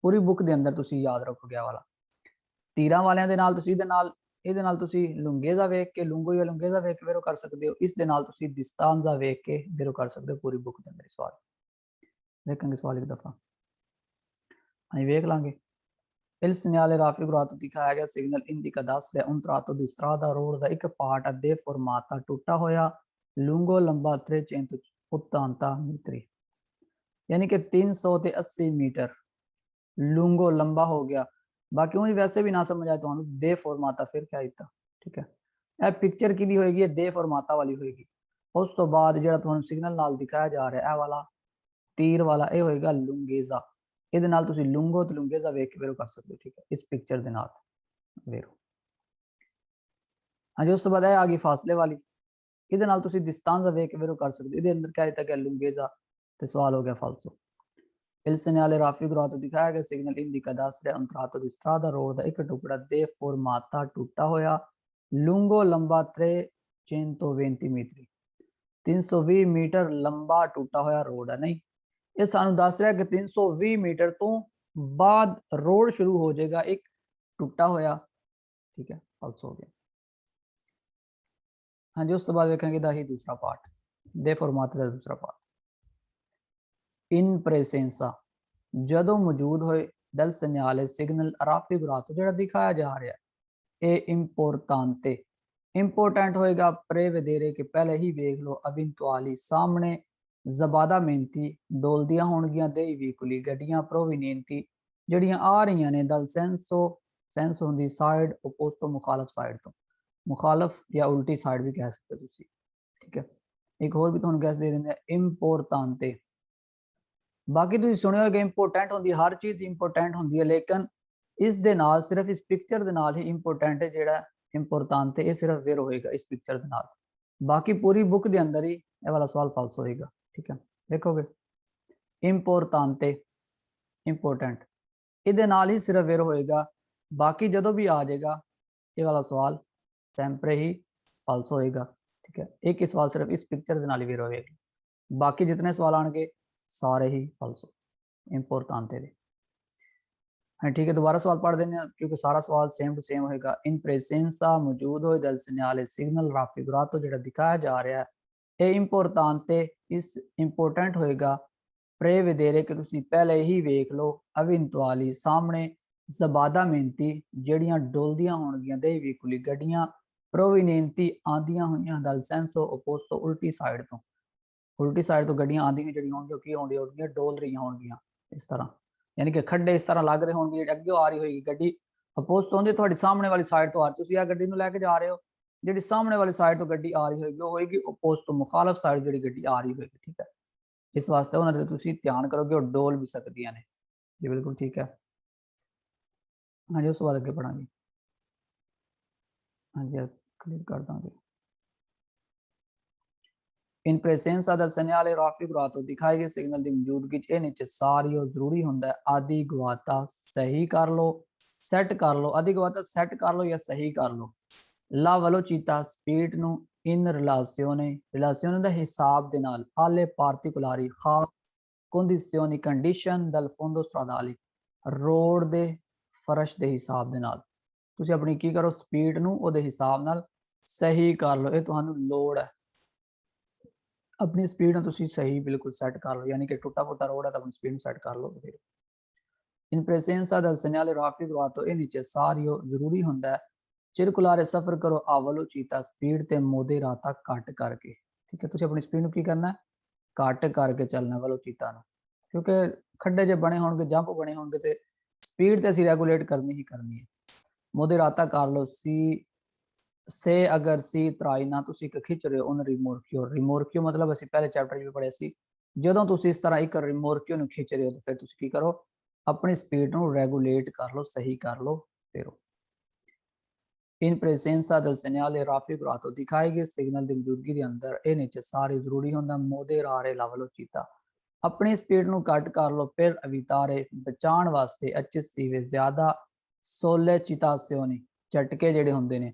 पूरी बुक दे अंदर तुसी याद रखोगे वाला। तीरां वालियां दे नाल तुसी इहदे नाल ਇਹਦੇ ਨਾਲ ਤੁਸੀਂ ਲੁੰਗੇਜ਼ਾ ਵੇਖ ਕੇ, ਲੁੰਗੋ ਜਾਂ ਲੁੰਗੇਜ਼ਾ ਵੇਖ ਕੇ ਵੇਰੋ ਕਰ ਸਕਦੇ ਹੋ। ਇਸ ਦੇ ਨਾਲ ਤੁਸੀਂ ਦਿਸਤਾਂਜ਼ਾ ਵੇਖ ਕੇ ਵੇਰੋ ਕਰ ਸਕਦੇ ਹੋ। ਪੂਰੀ ਬੁੱਕ ਦੇ ਅੰਦਰ ਸਵਾਲ ਵੇਖਾਂਗੇ, ਸਵਾਲ ਇੱਕ ਦਫਾ ਅਸੀਂ ਵੇਖ ਲਾਂਗੇ। Il segnale raffigurato ਦਿਖਾਇਆ ਗਿਆ ਸਿਗਨਲ indica ਦੱਸ ਰਿਹਾ un tratto di strada, road ਦਾ ਇੱਕ ਪਾਰਟ ਦੇ ਫਾਰਮਾਤਾ ਟੁੱਟਾ ਹੋਇਆ, lungo lamba 380 ਮੀਟਰ, यानी कि 300 ਤੇ 80 ਮੀਟਰ लूंगो लंबा हो गया। बाकी उन्हें वैसे भी ना समझ आए तो दे फॉर्माता फिर क्या इतना, ठीक है। यह पिक्चर की भी होएगी, दे फॉर्माता वाली होएगी। उस तो बाद जो तुहानू सिग्नल नाल दिखाया जा रहा है वाला तीर वाला, यह होएगा लुंगेजा। ਇਹਦੇ ਨਾਲ ਤੁਸੀਂ ਲੁੰਗੋ ਤੇ ਲੁੰਗੇਜ਼ਾ ਵੇਖ ਕੇ ਵੇਰੋ ਕਰ ਸਕਦੇ ਹੋ, ਠੀਕ ਹੈ, ਇਸ ਪਿਕਚਰ ਦੇ ਨਾਲ ਵੇਰੋ। ਹਾਂਜੀ, ਉਸ ਤੋਂ ਬਾਅਦ ਇਹ ਆ ਗਈ ਫਾਸਲੇ ਵਾਲੀ, ਇਹਦੇ ਨਾਲ ਤੁਸੀਂ ਦਿਸਤਾਂਜ਼ਾ ਵੇਖ ਕੇ ਵੇਰੋ ਕਰ ਸਕਦੇ ਹੋ। ਇਹਦੇ ਅੰਦਰ ਕਿਹਾ ਦਿੱਤਾ ਗਿਆ ਲੁੰਗੇਜ਼ਾ, ਤੇ ਸਵਾਲ ਹੋ ਗਿਆ ਫਾਲਸੋ। Il segnale raffigurato ਦਿਖਾਇਆ ਗਿਆ ਸਿਗਨਲ ਇੰਡੀਕਾ ਦੱਸ ਰਿਹਾ un tratto di strada, road ਦਾ ਇੱਕ ਟੁਕੜਾ ਦੇ ਫਾਰਮਾਤਾ ਟੁੱਟਾ ਹੋਇਆ, lungo lamba 320 ਮੀਟਰ, 320 ਮੀਟਰ ਲੰਬਾ ਟੁੱਟਾ ਹੋਇਆ ਰੋਡ ਹੈ। ਨਹੀਂ, ਇਹ ਸਾਨੂੰ ਦੱਸ ਰਿਹਾ ਕਿ 320 ਮੀਟਰ ਤੋਂ ਬਾਅਦ ਰੋਡ ਸ਼ੁਰੂ ਹੋ ਜਾਏਗਾ ਇੱਕ ਟੁੱਟਾ ਹੋਇਆ, ਠੀਕ ਹੈ, ਫਾਲਸ ਹੋ ਗਿਆ। ਹਾਂਜੀ, ਉਸ ਤੋਂ ਬਾਅਦ ਵੇਖਾਂਗੇ ਦਾ ਹੀ ਦੂਸਰਾ ਪਾਰਟ, ਦੇ ਫਾਰਮਾਤੇ ਦਾ ਦੂਸਰਾ ਪਾਰਟ। ਇਨ ਪ੍ਰੈਸੈਂਸਾ, ਜਦੋਂ ਮੌਜੂਦ ਹੋਏ, ਦਲ ਸਿਗਨਲ ਸਿਗਨਲ ਰਾਫਿਗੁਰਾਤੋ ਜਿਹੜਾ ਦਿਖਾਇਆ ਜਾ ਰਿਹਾ ਇਹ ਇੰਪੋਰਟਾਂਤੇ, इंपोर्टेंट होएगा प्रेवेदेरे के पहले ही वेख लो, अविंतुआली सामने जबादा मेहनती डोलदियां होणगियां दे वीकुली गड्डियां प्रोविनेंती जड़ियां आ रही ने दल सेंसो, सेंस होंदी साइड ओपोज तो मुखालफ साइड तो, मुखालफ या उल्टी साइड भी कह सकते हो तुसी, ठीक है। एक होर भी तुहानू गैस दे देंगे इंपोर्टांते। बाकी तुसीं सुनिया होगा इंपोर्टेंट होंदी, हर चीज़ इंपोर्टेंट होंदी है, लेकिन इस दे नाल सिर्फ इस पिक्चर दे नाल ही इंपोर्टेंट है जेड़ा इंपोर्टेंट है, ये सिर्फ वेर होएगा इस पिक्चर के नाल। बाकी पूरी बुक के अंदर ही ये वाला सवाल फाल्स होएगा, ठीक है। देखोगे इंपोर्टेंट इंपोर्टेंट इहदे नाल ही सिर्फ वेर होएगा, बाकी जदों भी आ जाएगा ये वाला सवाल सैंपरे ही फाल्स होएगा, ठीक है। एक ही सवाल सिर्फ इस पिक्चर के नाल ही वेर होएगा, बाकी जितने सवाल आएंगे सारे ही फाल्स इंपोर्टेंट है। ठीक है, दोबारा सवाल पढ़ देंगे क्योंकि सारा सवाल सेम टू सेम होएगा। इन प्रेजेंसा मौजूद हो दल सिग्नल सिग्नल राफिगुरातो जो दिखाया जा रहा है ये इंपोर्टेंटे, इस इंपोर्टेंट होएगा प्रेवेदेरे कि तुसी पहले ही वेख लो, अविंतुआली सामने जबादा मेहनती जड़ियां डोलदियां होणगियां दे वीकुली गड्डियां प्रोविनेंती आंदियां हुईयां दल सेंसो ओपोज तो उल्टी साइड तो गड्डियां आंदियां जड़ियां होणगियां की होणगियां डोल रही होणगियां इस तरह, यानी कि खड्डे इस तरह लग रहे होंगे, अगे आ रही होगी गड्डी अपोज तो थोड़ी सामने वाली साइड तो आ रही, तुम गड्डी लैके जा रहे हो, जी सामने वाली साइड तो गड्डी आ रही होगी वो होगी अपोज तो मुखालफ साइड जी गड्डी आ रही होगी, ठीक है। इस वास्ते उन्होंने तुम ध्यान करोगे और डोल भी सकती ने जी, बिल्कुल ठीक है। हाँ जी, उस बाद अगे पढ़ा जी। हाँ जी, क्लियर कर देंगे। ਇਨ ਪ੍ਰੈਜ਼ੈਂਸ ਦਾ ਸਿਗਨਲ ਰਾਫੀ ਗਵਾਤੋ ਦਿਖਾਈ ਗਏ ਸਿਗਨਲ ਦੀ ਮੌਜੂਦਗੀ ਚ ਇਹ ਨੀਚੇ ਸਾਰੀਓ ਜ਼ਰੂਰੀ ਹੁੰਦਾ ਹੈ ਆਦਿ ਗਵਾਤਾ ਸਹੀ ਕਰ ਲੋ ਸੈੱਟ ਕਰ ਲੋ ਆਦਿ ਗਵਾਤਾ ਸੈੱਟ ਕਰ ਲੋ ਜਾਂ ਸਹੀ ਕਰ ਲੋ ਲਾ ਵਲੋਚਿਤਾ ਸਪੀਡ ਨੂੰ ਇਨ ਰਿਲੇਸ਼ਨੇ ਦਾ ਹਿਸਾਬ ਦੇ ਨਾਲ ਆਲੇ ਪਾਰਟਿਕੂਲਾਰੀ ਖਾ condizioni condition dal fondo stradali road ਦੇ ਫਰਸ਼ ਦੇ ਹਿਸਾਬ ਦੇ ਨਾਲ ਤੁਸੀਂ ਆਪਣੀ ਕੀ ਕਰੋ ਸਪੀਡ ਨੂੰ ਉਹਦੇ ਹਿਸਾਬ ਨਾਲ ਸਹੀ ਕਰ ਲਓ ਇਹ ਤੁਹਾਨੂੰ ਲੋੜ ਹੈ ਆਪਣੀ ਸਪੀਡ ਨੂੰ ਤੁਸੀਂ ਸਹੀ ਬਿਲਕੁਲ ਸੈੱਟ ਕਰ ਲਓ ਯਾਨੀ ਕਿ ਟੁੱਟਾ ਫੁੱਟਾ ਰੋਡ ਹੈ ਤਾਂ ਆਪਣੀ ਸਪੀਡ ਨੂੰ ਸੈੱਟ ਕਰ ਲਓ ਫਿਰ in presenza del segnale raffigurato ਇਹ ਨੀਚੇ ਸਾਰੀਓ ਜ਼ਰੂਰੀ ਹੁੰਦਾ ਹੈ ਚਿਰਕੁਲਾਰੇ ਸਫ਼ਰ ਕਰੋ ਆ ਵਲੋਚਿਤਾ ਸਪੀਡ ਤੇ ਮੋਡੇਰਾਤਾ ਘੱਟ ਕਰਕੇ ਠੀਕ ਹੈ ਤੁਸੀਂ ਆਪਣੀ ਸਪੀਡ ਨੂੰ ਕੀ ਕਰਨਾ ਹੈ ਘੱਟ ਕਰਕੇ ਚੱਲਣਾ ਵਲੋਚਿਤਾ ਨੂੰ ਕਿਉਂਕਿ ਖੱਡੇ ਜੇ ਬਣੇ ਹੋਣਗੇ ਜੰਪ ਬਣੇ ਹੋਣਗੇ ਤੇ ਸਪੀਡ ਤੇ ਅਸੀਂ ਰੈਗੂਲੇਟ ਕਰਨੀ ਹੀ ਕਰਨੀ ਹੈ ਮੋਡੇਰਾਤਾ ਕਰ ਲਓ ਸੀ ਸੇ ਅਗਰ ਸੀ ਤਰਾਈ ਨਾ ਤੁਸੀਂ ਇੱਕ ਖਿੱਚ ਰਹੇ ਹੋ ਉਹਨ ਰਿਮੋਰਕਿਓ ਮਤਲਬ ਅਸੀਂ ਪਹਿਲੇ ਚੈਪਟਰ 'ਚ ਵੀ ਪੜ੍ਹਿਆ ਸੀ ਜਦੋਂ ਤੁਸੀਂ ਇਸ ਤਰ੍ਹਾਂ ਇੱਕ ਰਿਮੋਰਕਿਓ ਨੂੰ ਖਿੱਚ ਰਹੇ ਹੋ ਤਾਂ ਫਿਰ ਤੁਸੀਂ ਕੀ ਕਰੋ ਆਪਣੀ ਸਪੀਡ ਨੂੰ ਰੈਗੂਲੇਟ ਕਰ ਲਓ ਸਹੀ ਕਰ ਲਓ ਫਿਰ in presenza del segnale raffigurato ਦਿਖਾਏ ਗਏ ਸਿਗਨਲ ਦੀ ਮੌਜੂਦਗੀ ਦੇ ਅੰਦਰ ਇਹ ਨੀਚੇ ਸਾਰੇ ਜ਼ਰੂਰੀ ਹੁੰਦਾ moderare la velocità ਆਪਣੀ ਸਪੀਡ ਨੂੰ ਘੱਟ ਕਰ ਲਓ ਫਿਰ evitare ਬਚਾਉਣ ਵਾਸਤੇ eccessive ਜ਼ਿਆਦਾ sollecitazioni ਝਟਕੇ ਜਿਹੜੇ ਹੁੰਦੇ ਨੇ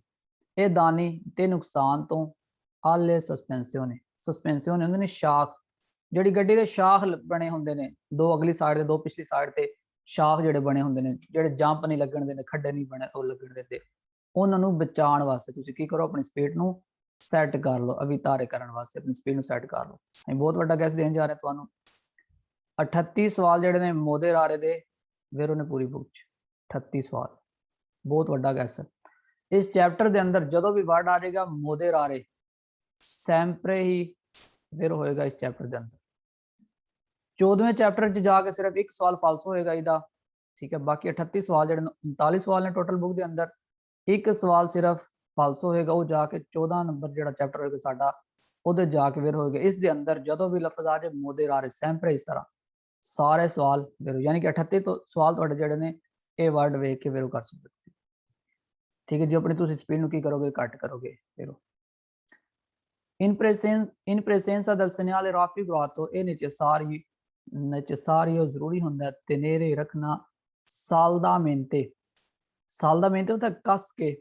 ਇਹ ਦਾਨੀ ਤੇ ਨੁਕਸਾਨ ਤੋਂ alle sospensione ਹੁੰਦੇ ਨੇ ਸ਼ਾਖ ਜਿਹੜੀ ਗੱਡੀ ਦੇ ਸ਼ਾਖ ਬਣੇ ਹੁੰਦੇ ਨੇ ਦੋ ਅਗਲੀ ਸਾਈਡ ਤੇ ਦੋ ਪਿਛਲੀ ਸਾਈਡ ਤੇ ਸ਼ਾਖ ਜਿਹੜੇ ਬਣੇ ਹੁੰਦੇ ਨੇ ਜਿਹੜੇ ਜੰਪ ਨਹੀਂ ਲੱਗਣ ਦਿੰਦੇ ਖੱਡੇ ਨਹੀਂ ਬਣੇ ਉਹ ਲੱਗਣ ਦਿੰਦੇ ਉਹਨਾਂ ਨੂੰ ਬਚਾਉਣ ਵਾਸਤੇ ਤੁਸੀਂ ਕੀ ਕਰੋ ਆਪਣੀ ਸਪੀਡ ਨੂੰ ਸੈੱਟ ਕਰ ਲਓ ਅਵਿਤਾਰੇ ਕਰਨ ਵਾਸਤੇ ਆਪਣੀ ਸਪੀਡ ਨੂੰ ਸੈੱਟ ਕਰ ਲਓ ਅਸੀਂ ਬਹੁਤ ਵੱਡਾ ਗੈਸ ਦੇਣ ਜਾ ਰਹੇ ਤੁਹਾਨੂੰ 38 ਸਵਾਲ ਜਿਹੜੇ ਨੇ ਮੋਡੇਰਾਰੇ ਦੇ ਵੇਰੋ ਨੇ ਪੂਰੀ ਬੁੱਕ ਚ 38 ਸਵਾਲ ਬਹੁਤ ਵੱਡਾ ਗੈਸ ਹੈ ਇਸ ਚੈਪਟਰ ਦੇ ਅੰਦਰ ਜਦੋਂ ਵੀ ਵਰਡ ਆ ਜਾਏਗਾ ਮੋਡੇਰਾਰੇ ਸੈਂਪਰੇ ਹੀ ਵੇਰੋ ਹੋਏਗਾ ਇਸ ਚੈਪਟਰ ਦੇ ਅੰਦਰ 14ਵੇਂ ਚੈਪਟਰ ਚ ਜਾ ਕੇ ਸਿਰਫ ਇੱਕ ਸਵਾਲ ਫਾਲਸ ਹੋਏਗਾ ਇਹਦਾ ਠੀਕ ਹੈ ਬਾਕੀ 38 ਸਵਾਲ ਜਿਹੜੇ 39 ਸਵਾਲ ਨੇ ਟੋਟਲ ਬੁੱਕ ਦੇ ਅੰਦਰ ਇੱਕ ਸਵਾਲ ਸਿਰਫ ਫਾਲਸ ਹੋਏਗਾ ਉਹ ਜਾ ਕੇ 14 ਨੰਬਰ ਜਿਹੜਾ ਚੈਪਟਰ ਹੋਏਗਾ ਸਾਡਾ ਉਹਦੇ ਜਾ ਕੇ ਫਿਰ ਹੋਏਗਾ ਇਸ ਦੇ ਅੰਦਰ ਜਦੋਂ ਵੀ ਲਫ਼ਜ਼ ਆ ਜਾਏ ਮੋਡੇਰਾਰੇ ਸੈਂਪਰੇ ਇਸ ਤਰ੍ਹਾਂ ਸਾਰੇ ਸਵਾਲ ਫਿਰ ਯਾਨੀ ਕਿ 38 ਤੋਂ ਸਵਾਲ ਤੁਹਾਡੇ ਜਿਹੜੇ ਨੇ ਇਹ ਵਰਡ ਵੇਖ ਕੇ ਫਿਰ ਕਰ ਸਕਦੇ ਤੁਸੀਂ ਠੀਕ ਹੈ ਜੀ ਆਪਣੀ ਤੁਸੀਂ ਸਪੀਡ ਨੂੰ ਕੀ ਕਰੋਗੇ ਘੱਟ ਕਰੋਗੇ ਫਿਰ in presenza del segnale raffigurato ਇਹ ਨੀਚੇ ਸਾਰੀ ਜ਼ਰੂਰੀ ਹੁੰਦਾ tenere ਰੱਖਣਾ saldamente ਹੁੰਦਾ ਕੱਸ ਕੇ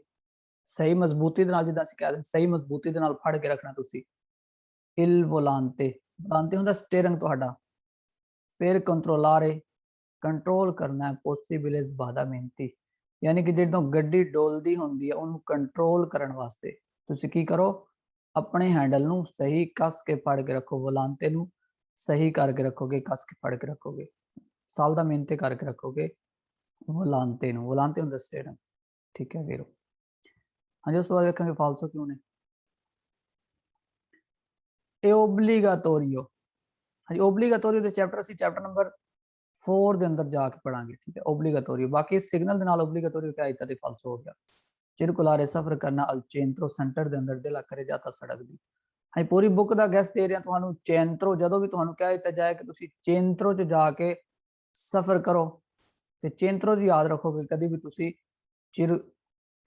ਸਹੀ ਮਜ਼ਬੂਤੀ ਦੇ ਨਾਲ ਜਿੱਦਾਂ ਅਸੀਂ ਕਹਿੰਦੇ ਸਹੀ ਮਜ਼ਬੂਤੀ ਦੇ ਨਾਲ ਫੜ ਕੇ ਰੱਖਣਾ ਤੁਸੀਂ il volante ਹੁੰਦਾ ਸਟੀਅਰਿੰਗ ਤੁਹਾਡਾ ਫਿਰ ਕੰਟਰੋਲਾਰੇ ਕੰਟਰੋਲ ਕਰਨਾ ਹੈ possibile sbadamenti ਯਾਨੀ ਕਿ ਜਦੋਂ ਗੱਡੀ ਡੋਲਦੀ ਹੁੰਦੀ ਹੈ ਉਹਨੂੰ ਕੰਟਰੋਲ ਕਰਨ ਵਾਸਤੇ ਤੁਸੀਂ ਕੀ ਕਰੋ ਆਪਣੇ ਹੈਂਡਲ ਨੂੰ ਸਹੀ ਕੱਸ ਕੇ ਫੜ ਕੇ ਰੱਖੋ ਵੋਲਾਂਤੇ ਨੂੰ ਸਹੀ ਕਰਕੇ ਰੱਖੋਗੇ ਕੱਸ ਕੇ ਫੜ ਕੇ ਰੱਖੋਗੇ saldamente ਕਰਕੇ ਰੱਖੋਗੇ ਵੋਲਾਂਤੇ ਨੂੰ ਵੋਲਾਂਤੇ ਹੁੰਦਾ ਸਟੀਅਰਿੰਗ ठीक है वीरो हाँ जी उस बाद देखेंगे फालसो क्यों ने ए ओब्लिगाटोरियो हाँ जी ओब्लिगाटोरियो दे चैप्टर ਅਸੀਂ ਚੈਪਟਰ ਨੰਬਰ 4 ਦੇ ਅੰਦਰ ਜਾ ਕੇ ਪੜਾਂਗੇ ਠੀਕ ਹੈ ओब्लिगाटोरियो ਬਾਕੀ ਸਿਗਨਲ ਦੇ ਨਾਲ ओब्लिगाटोरियो ਕਿਆ ਇਤਾ ਤੇ ਫਾਲਸੋ ਹੋ ਗਿਆ ਚਿਰਕੁਲਾਰੇ ਸਫ਼ਰ ਕਰਨਾ ਅਲ ਚੇਂਟਰੋ ਸੈਂਟਰ ਦੇ ਅੰਦਰ ਦਿਲਾ ਕਰੇ ਜਾਤਾ ਸੜਕ ਦੀ ਹਾਂ ਪੂਰੀ ਬੁੱਕ ਦਾ ਗੈਸ ਦੇ ਰਿਹਾ ਤੁਹਾਨੂੰ ਚੇਂਟਰੋ ਜਦੋਂ ਵੀ ਤੁਹਾਨੂੰ ਕਿਹਾ ਦਿੱਤਾ ਜਾਏ ਕਿ ਤੁਸੀਂ ਚੇਂਟਰੋ 'ਚ ਜਾ ਕੇ ਸਫ਼ਰ ਕਰੋ ਤੇ ਚੇਂਟਰੋ ਦੀ ਯਾਦ ਰੱਖੋਗੇ ਕਦੀ ਵੀ ਤੁਸੀਂ चिर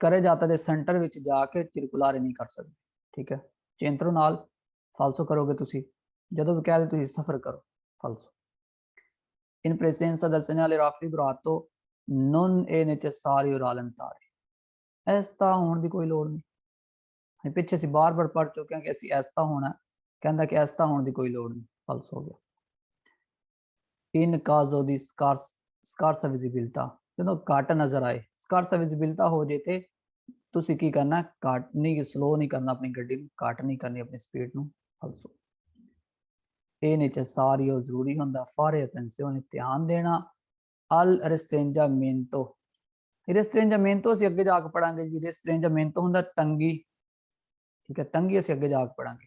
करे जाता है सेंटर विच जाके चिरकुलारे नहीं कर सकते ठीक है चेंटरो नाल फालसो करोगे तुसी जदों भी कह दे तुसी सफर करो फालसो in presenza del segnale raffigurato non è necessario rallentare ऐसा होने की कोई लोड़ नहीं पिछे ਅਸੀਂ बार-बार पढ़ चुके हैं कि ਅਸੀਂ ऐसा होना कहता कि ऐसा होने की कोई लोड़ नहीं फालसो हो गया in caso di scarsa visibilità ਜਦੋਂ ਘੱਟ ਨਜ਼ਰ ਆਏ ਸਕਾਰਸਾ ਵਿਜ਼ਿਬਿਲਟਾ ਹੋ ਜੇ ਤੇ ਤੁਸੀਂ ਕੀ ਕਰਨਾ ਘੱਟ ਨਹੀਂ ਸਲੋ ਨਹੀਂ ਕਰਨਾ ਆਪਣੀ ਗੱਡੀ ਨੂੰ ਘੱਟ ਨਹੀਂ ਕਰਨੀ ਆਪਣੀ ਸਪੀਡ ਨੂੰ ਫਾਲਸੋ ਇਹ necessario ਜ਼ਰੂਰੀ ਹੁੰਦਾ fare attenzione ਧਿਆਨ ਦੇਣਾ al restringimento ਅਸੀਂ ਅੱਗੇ ਜਾ ਕੇ ਪੜਾਂਗੇ ਜੀ restringimento ਹੁੰਦਾ ਤੰਗੀ ਠੀਕ ਹੈ ਤੰਗੀ ਅਸੀਂ ਅੱਗੇ ਜਾ ਕੇ ਪੜਾਂਗੇ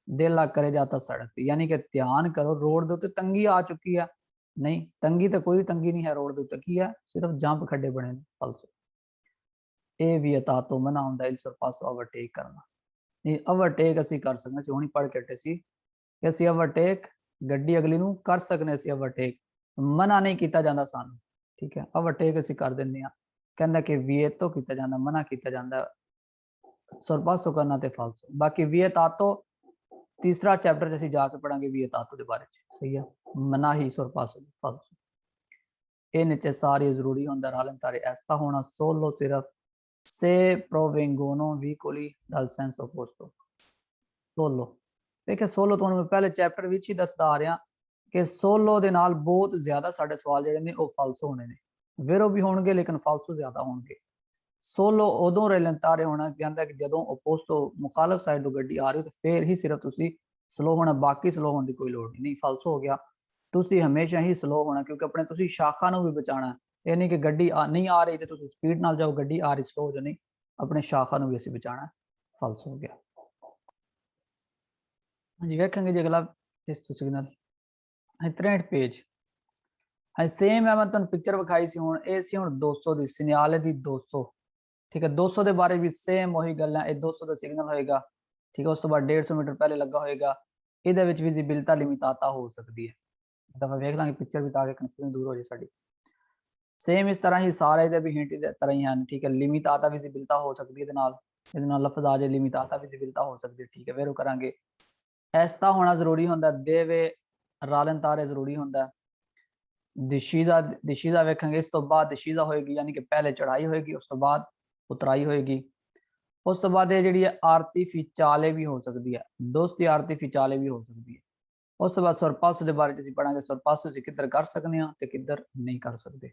ਦਿਲਾ ਕਰੇ ਜਾਤਾ ਸੜਕ ਤੇ ਯਾਨੀ ਕਿ ਧਿਆਨ ਕਰੋ ਰੋਡ ਦੇ ਉੱਤੇ ਤੰਗੀ ਆ ਚੁੱਕੀ ਹੈ नहीं तंगी तो कोई तंगी नहीं है रोड के उत्ते की है सिर्फ जंप खड्डे बने फलसो ये भी अता तो मना होंगे इस पासों ओवरटेक करना नहीं ओवरटेक असी कर सकते सी हुणी पढ़ के हटे सी कि असी ओवरटेक गड्डी अगली नूं कर सकने असी ओवरटेक मना नहीं किया जाता सानू ठीक है ओवरटेक असी कर दिंदे आ कहंदा कि विएतो किया जाता मना किया जाता सुरपासो करना ते फलसो बाकी विएतातो तीसरा चैप्टर ਅਸੀਂ जाके पढ़ांगे भी धातु के बारे च सही है मनाही सुरपासो फालसो ਇਹ नीचे सारी जरूरी होंदा रालन तारे ऐसा होना solo सिर्फ se provengono vicoli dal senso opposto solo देखिए solo ਤੁਹਾਨੂੰ ਮੈਂ ਪਹਿਲੇ ਚੈਪਟਰ ਵਿੱਚ ਹੀ ਦੱਸਦਾ ਆ ਰਿਹਾ ਕਿ solo ਦੇ ਨਾਲ ਬਹੁਤ ਜ਼ਿਆਦਾ ਸਾਡੇ ਸਵਾਲ ਜਿਹੜੇ ਨੇ ਉਹ ਫਾਲਸੋ ਹੋਣੇ ਨੇ ਵੇਰੋ ਵੀ ਹੋਣਗੇ ਲੇਕਿਨ ਫਾਲਸੋ ਜ਼ਿਆਦਾ ਹੋਣਗੇ ਸੋਲੋ ਉਦੋਂ ਰੈਲੰਤਾਰੇ ਹੋਣਾ ਕਹਿੰਦਾ ਕਿ ਜਦੋਂ ਆਪੋਸਟੋ ਮੁਖਾਲਫ ਸਾਈਡ ਤੋਂ ਗੱਡੀ ਆ ਰਹੀ ਤੇ ਫਿਰ ਹੀ ਸਿਰਫ ਤੁਸੀਂ ਸਲੋ ਹੋਣਾ ਬਾਕੀ ਸਲੋ ਹੋਣ ਦੀ ਕੋਈ ਲੋੜ ਨਹੀਂ ਫਾਲਸੋ ਹੋ ਗਿਆ ਤੁਸੀਂ ਹਮੇਸ਼ਾ ਹੀ ਸਲੋ ਹੋਣਾ ਕਿਉਂਕਿ ਆਪਣੇ ਤੁਸੀਂ ਸ਼ਾਖਾ ਨੂੰ ਵੀ ਬਚਾਉਣਾ ਇਹ ਨਹੀਂ ਕਿ ਗੱਡੀ ਨਹੀਂ ਆ ਰਹੀ ਤੇ ਤੁਸੀਂ ਸਪੀਡ ਨਾਲ ਜਾਓ ਗੱਡੀ ਆ ਰਹੀ ਸਲੋ ਹੋ ਜਾਣੀ ਆਪਣੇ ਸ਼ਾਖਾ ਨੂੰ ਵੀ ਅਸੀਂ ਬਚਾਉਣਾ ਫਾਲਸੋ ਹੋ ਗਿਆ ਹਾਂਜੀ ਵੇਖਾਂਗੇ ਜੀ ਅਗਲਾ ਇਸ ਸਿਗਨਲ 63 पेज हाँ सेम है मैं तुम पिक्चर विखाई सी हुण ये सी हुण 200 दी सिग्नल दी 200 ठीक है 200 के बारे भी सेम वही गल है 200 का सिग्नल होएगा ठीक है उस तो बाद 150 मीटर पहले लगा होएगा इहदे विच विजिबिलिटी लिमिटाता हो सकती है दफा वेख लांगे पिक्चर भी ताकि कंफ्यूजन दूर हो जाए साडी सेम इस तरह ही सारे इहदे भी हिंट इस तरह ही हैं ठीक है लिमिटाता विजिबिलिटी हो सकती है इहदे नाल लफ्ज आ जाए लिमिटाता विजिबिलिटी हो सकती है ठीक है फिर करांगे ऐसा होना जरूरी हुंदा देवे रालन तारे जरूरी होंदा दिशीजा वेखेंगे इस तो बाद दिशीजा होएगी यानी कि पहले चढ़ाई होएगी उस तो बाद उतराई होएगी उस तो बाद ये आरती फिचाले भी हो सकती है दोस्ती आरती फिचाले भी हो सकती है उस तो बाद सुरपास के बारे में पढ़ांगे सुरपास किधर कर सकते हैं तो किधर नहीं कर सकते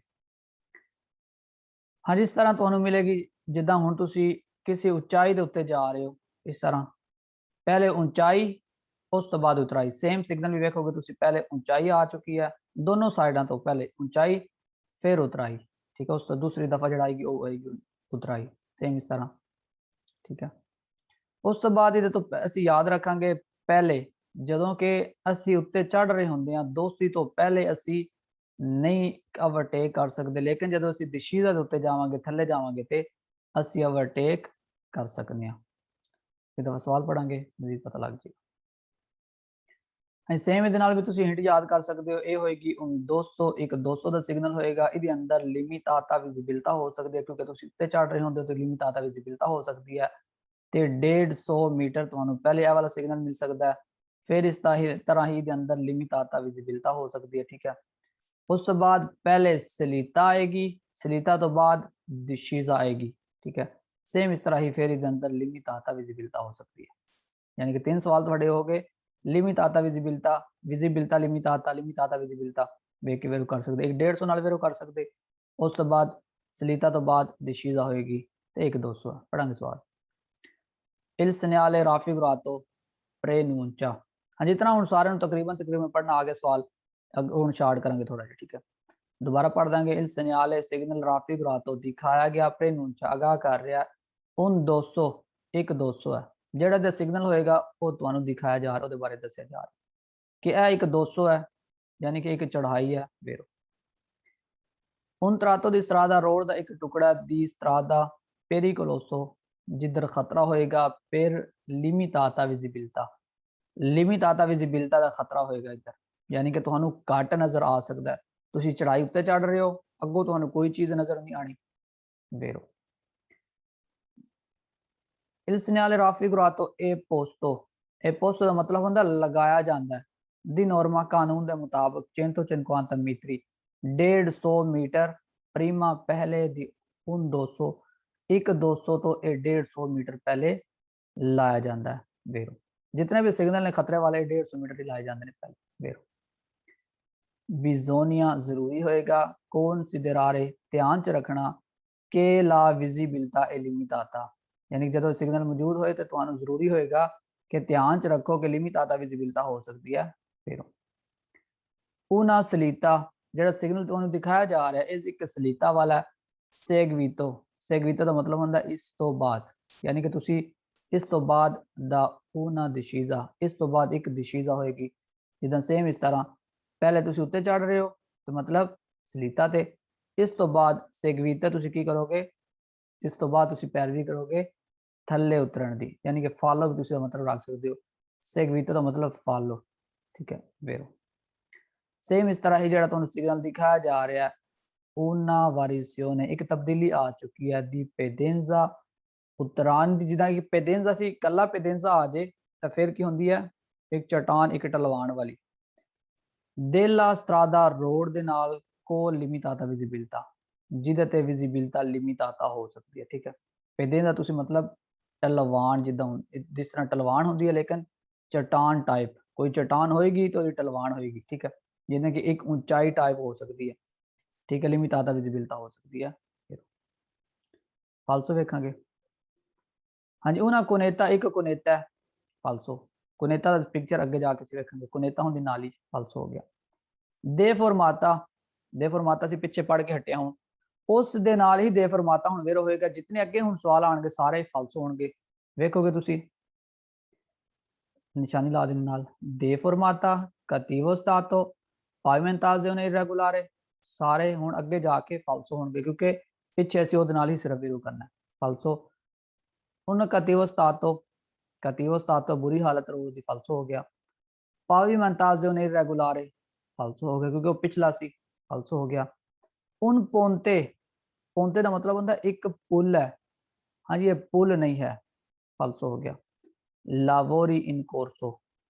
हाँ जिस तरह तुहानू मिलेगी जिदा हुण तुसी किसी ऊंचाई के उत्ते जा रहे हो इस तरह पहले ऊंचाई उस तो बाद उतराई सेम सिग्नल भी वेखोगे तुसी पहले ऊंचाई आ चुकी है दोनों साइडों तो पहले ऊंचाई फिर उतराई ठीक है उस तो दूसरी दफा जड़ाएगी वो आएगी उतराई सेम इस तरह ठीक है उस तो बाद ये तो असी याद रखांगे पहले जदों के असी उत्ते चढ़ रहे होंदे हां दोस्ती तो पहले असी नहीं ओवरटेक कर सकते लेकिन जदों असी दिशीजा दे उत्ते जावांगे थल्ले जावांगे ते असी ओवरटेक कर सकते हैं ये दफा सवाल पढ़ांगे मजीद पता लग जाएगा सेम ਇਹਦੇ ਨਾਲ ਵੀ ਤੁਸੀਂ ਹਿੰਟ ਯਾਦ ਕਰ ਸਕਦੇ ਹੋ ਇਹ ਹੋਏਗੀ 200 ਇੱਕ 200 ਦਾ ਸਿਗਨਲ ਹੋਏਗਾ ਇਹਦੇ ਅੰਦਰ ਲਿਮਿਟ ਆਤਾ ਵਿਜ਼ਿਬਿਲਤਾ ਹੋ ਸਕਦੀ ਹੈ ਕਿਉਂਕਿ ਤੁਸੀਂ ਉੱਤੇ ਚੜ ਰਹੇ ਹੁੰਦੇ ਹੋ ਤੇ ਲਿਮਿਟ ਆਤਾ ਵਿਜ਼ਿਬਿਲਤਾ ਹੋ ਸਕਦੀ ਹੈ ਤੇ 150 ਮੀਟਰ ਤੁਹਾਨੂੰ ਪਹਿਲੇ ਇਹ ਵਾਲਾ ਸਿਗਨਲ ਮਿਲ ਸਕਦਾ ਹੈ ਫਿਰ ਇਸ ਤਰ੍ਹਾਂ ਹੀ ਦੇ ਅੰਦਰ ਲਿਮਿਟ ਆਤਾ ਵਿਜ਼ਿਬਿਲਤਾ ਹੋ ਸਕਦੀ ਹੈ ਠੀਕ ਹੈ ਉਸ ਤੋਂ ਬਾਅਦ ਪਹਿਲੇ ਸਲੀਤਾ ਆਏਗੀ ਸਲੀਤਾ ਤੋਂ ਬਾਅਦ ਦਿਸ਼ੀਜ਼ਾ ਆਏਗੀ ਠੀਕ ਹੈ सेम इस तरह ही फिर ਇਹਦੇ ਅੰਦਰ ਲਿਮਿਟ ਆਤਾ ਵਿਜ਼ਿਬਿਲਤਾ ਹੋ ਸਕਦੀ ਹੈ ਯਾਨੀ ਕਿ ਤਿੰਨ ਸਵਾਲ ਤੁਹਾਡੇ ਹੋ ਗਏ लिमिटाता विजिबिलिटा लिमिटाता विजिबिलिटा वे के वेरू कर सकते एक 150 नाल वेरू कर सकते उस तो बाद सलीता तो बाद दिशीजा होएगी तो एक 200 पढ़ांगे सवाल इल सन्याले राफी गुरातो प्रेनूंचा हाँ जितना हुण सारे तकरीबन पढ़ना आ गया सवाल हुण शार्ट करेंगे थोड़ा जिहा ठीक है दोबारा पढ़ देंगे इल सन्याले सिग्नल राफी गुरातो दिखाया गया प्रेनूंचा आगाह कर रहा उन 200 एक 200 है ਜਿਹੜਾ ਦਾ ਸਿਗਨਲ ਹੋਏਗਾ ਉਹ ਤੁਹਾਨੂੰ ਦਿਖਾਇਆ ਜਾ ਰਿਹਾ ਉਹਦੇ ਬਾਰੇ ਦੱਸਿਆ ਜਾ ਰਿਹਾ ਕਿ ਇਹ ਇੱਕ 200 ਹੈ ਯਾਨੀ ਕਿ ਇੱਕ ਚੜਾਈ ਹੈ ਵੇਰੋ un tratto di strada road ਦਾ ਇੱਕ ਟੁਕੜਾ ਦੀ strada pericoloso ਜਿੱਧਰ ਖਤਰਾ ਹੋਏਗਾ per limitata visibilità ਦਾ ਖਤਰਾ ਹੋਏਗਾ ਇੱਧਰ ਯਾਨੀ ਕਿ ਤੁਹਾਨੂੰ ਘੱਟ ਨਜ਼ਰ ਆ ਸਕਦਾ ਤੁਸੀਂ ਚੜਾਈ ਉੱਤੇ ਚੜ ਰਹੇ ਹੋ ਅੱਗੋਂ ਤੁਹਾਨੂੰ ਕੋਈ ਚੀਜ਼ ਨਜ਼ਰ ਨਹੀਂ ਆਣੀ ਵੇਰੋ Il segnale raffigurato è posto ਦਾ ਮਤਲਬ ਹੁੰਦਾ ਲਗਾਇਆ ਜਾਂਦਾ ਹੈ ਦੀ ਨੋਰਮਾ ਕਾਨੂੰਨ ਦੇ ਮੁਤਾਬਕ 150 ਮੀਟਰੀ 150 ਮੀਟਰ ਪ੍ਰੀਮਾ ਪਹਿਲੇ ਦੀ un 200 ਇੱਕ 200 ਤੋਂ ਇਹ 150 ਮੀਟਰ ਪਹਿਲੇ ਲਾਇਆ ਜਾਂਦਾ ਹੈ ਵੇਰੋ ਜਿਤਨੇ ਵੀ ਸਿਗਨਲ ਨੇ ਖਤਰੇ ਵਾਲੇ 150 ਮੀਟਰ ਹੀ ਲਾਏ ਜਾਂਦੇ ਨੇ ਪਹਿਲੇ ਵੇਰੋ ਬਿਜ਼ੋਨੀਆ ਜ਼ਰੂਰੀ ਹੋਏਗਾ considerare ਧਿਆਨ ਚ ਰੱਖਣਾ ਕਿ ਲਾ ਵਿਜ਼ਿਬਿਲਟਾ è limitata यानी जो सिग्नल मौजूद होए तो तुहानू जरूरी होएगा कि ध्यान च रखो कि लिमिटाता विजिबिलिटी हो सकती है फिर una सलीता जो सिग्नल तुहानू दिखाया जा रहा है एक सलीता वाला सेगवीतो का मतलब होंदा इस तो बाद यानी कि तुसी इस तो बाद दा una दिशीजा इस तो बाद एक दिशीजा होएगी जिदा सेम इस तरह पहले तुसी उत्ते चढ़ रहे हो तो मतलब सलीता ते इस तो बाद सेगवीता तुसी की करोगे इस तो बाद तुसी पैरवी करोगे थल्ले उतरन दी यानी कि फॉलो भी तुसी मतलब रख सकते हो सेगवीता का मतलब फॉलो ठीक है वेरो सेम इस तरह ही जो तुहानू सिग्नल दिखाया जा रहा है una variazione एक तब्दीली आ चुकी है दी पेडेंजा उतरान दी जिदा कि पेडेंजा सी कला पेडेंजा आ जाए तो फिर की होंदी है ਇੱਕ ਚਟਾਨ ਇੱਕ ਢਲਵਾਨ ਵਾਲੀ। della strada ਰੋਡ ਦੇ ਨਾਲ ਕੋ limitata visibilità, ਜਿਹਦੇ ਤੇ ਵਿਜ਼ਿਬਿਲਤਾ ਲਿਮਿਟਾਤਾ ਹੋ ਸਕਦੀ ਹੈ। ਠੀਕ ਹੈ, ਇਹਦੇ ਦਾ ਤੁਸੀਂ ਮਤਲਬ ਢਲਵਾਨ, ਜਿੱਦਾਂ ਜਿਸ ਤਰ੍ਹਾਂ ਢਲਵਾਨ ਹੁੰਦੀ ਹੈ ਲੇਕਿਨ ਚਟਾਨ ਟਾਈਪ, ਕੋਈ ਚਟਾਨ ਹੋਏਗੀ तो ਉਹਦੀ ਢਲਵਾਨ ਹੋਏਗੀ। ਠੀਕ ਹੈ, ਜਿਵੇਂ ਕਿ ਇੱਕ ਉਚਾਈ ਟਾਈਪ ਹੋ ਸਕਦੀ ਹੈ। ਠੀਕ ਹੈ, ਲਿਮਿਟਾਤਾ ਵਿਜ਼ਿਬਿਲਤਾ ਹੋ ਸਕਦੀ ਹੈ। ਫਾਲਸੋ ਵੇਖਾਂਗੇ। ਹਾਂਜੀ, ਉਹਨਾਂ ਕੋਨੇਤਾ, ਇੱਕ ਕੋਨੇਤਾ ਹੈ ਫਾਲਸੋ। ਕੋਨੇਤਾ ਦਾ ਪਿਕਚਰ ਅੱਗੇ ਜਾ ਕੇ ਅਸੀਂ ਵੇਖਾਂਗੇ, ਕੋਨੇਤਾ ਹੁੰਦੀ ਨਾਲ ਹੀ ਫਾਲਸੋ ਹੋ ਗਿਆ। ਦੇ ਫੋਰਮਾਤਾ ਅਸੀਂ ਪਿੱਛੇ ਪੜ੍ਹ ਕੇ ਹਟਿਆ ਹੁਣ, ਉਸ ਦੇ ਨਾਲ ਹੀ ਦੇ ਫੋਰਮਾਤਾ ਹੁਣ ਵੇਰੋ ਹੋਏਗਾ। ਜਿਤਨੇ ਅੱਗੇ ਹੁਣ ਸਵਾਲ ਆਣਗੇ ਸਾਰੇ ਫਾਲਸੋ ਹੋਣਗੇ। ਵੇਖੋਗੇ ਤੁਸੀਂ ਨਿਸ਼ਾਨੀ ਲਾ ਦੇਣ ਨਾਲ, ਦੇ ਫੋਰਮਾਤਾ, cattivo stato, pavimentazione irregolare, ਸਾਰੇ ਹੁਣ ਅੱਗੇ ਜਾ ਕੇ ਫਾਲਸੋ ਹੋਣਗੇ, ਕਿਉਂਕਿ ਪਿੱਛੇ ਅਸੀਂ ਉਹਦੇ ਨਾਲ ਹੀ ਸਿਰਫ ਵੇਰੋ ਕਰਨਾ ਹੈ। ਫਾਲਸੋ। ਹੁਣ cattivo stato बुरी हालत रोड दी, ਫਾਲਸੋ ਹੋ ਗਿਆ। pavimentazione irregolare, ਫਾਲਸੋ ਹੋ ਗਿਆ ਕਿਉਂਕਿ ਉਹ ਪਿਛਲਾ ਸੀ, ਫਾਲਸੋ ਹੋ ਗਿਆ। उन ਪੋਂਤੇ ਦਾ ਮਤਲਬ ਹੁੰਦਾ ਇੱਕ ਪੁੱਲ ਹੈ। ਹਾਂਜੀ, ਇਹ ਪੁੱਲ ਨਹੀਂ ਹੈ, ਫਾਲਸੋ ਹੋ ਗਿਆ। ਲਾਵੋਰੀ ਇਨ ਕੋਰਸੋ,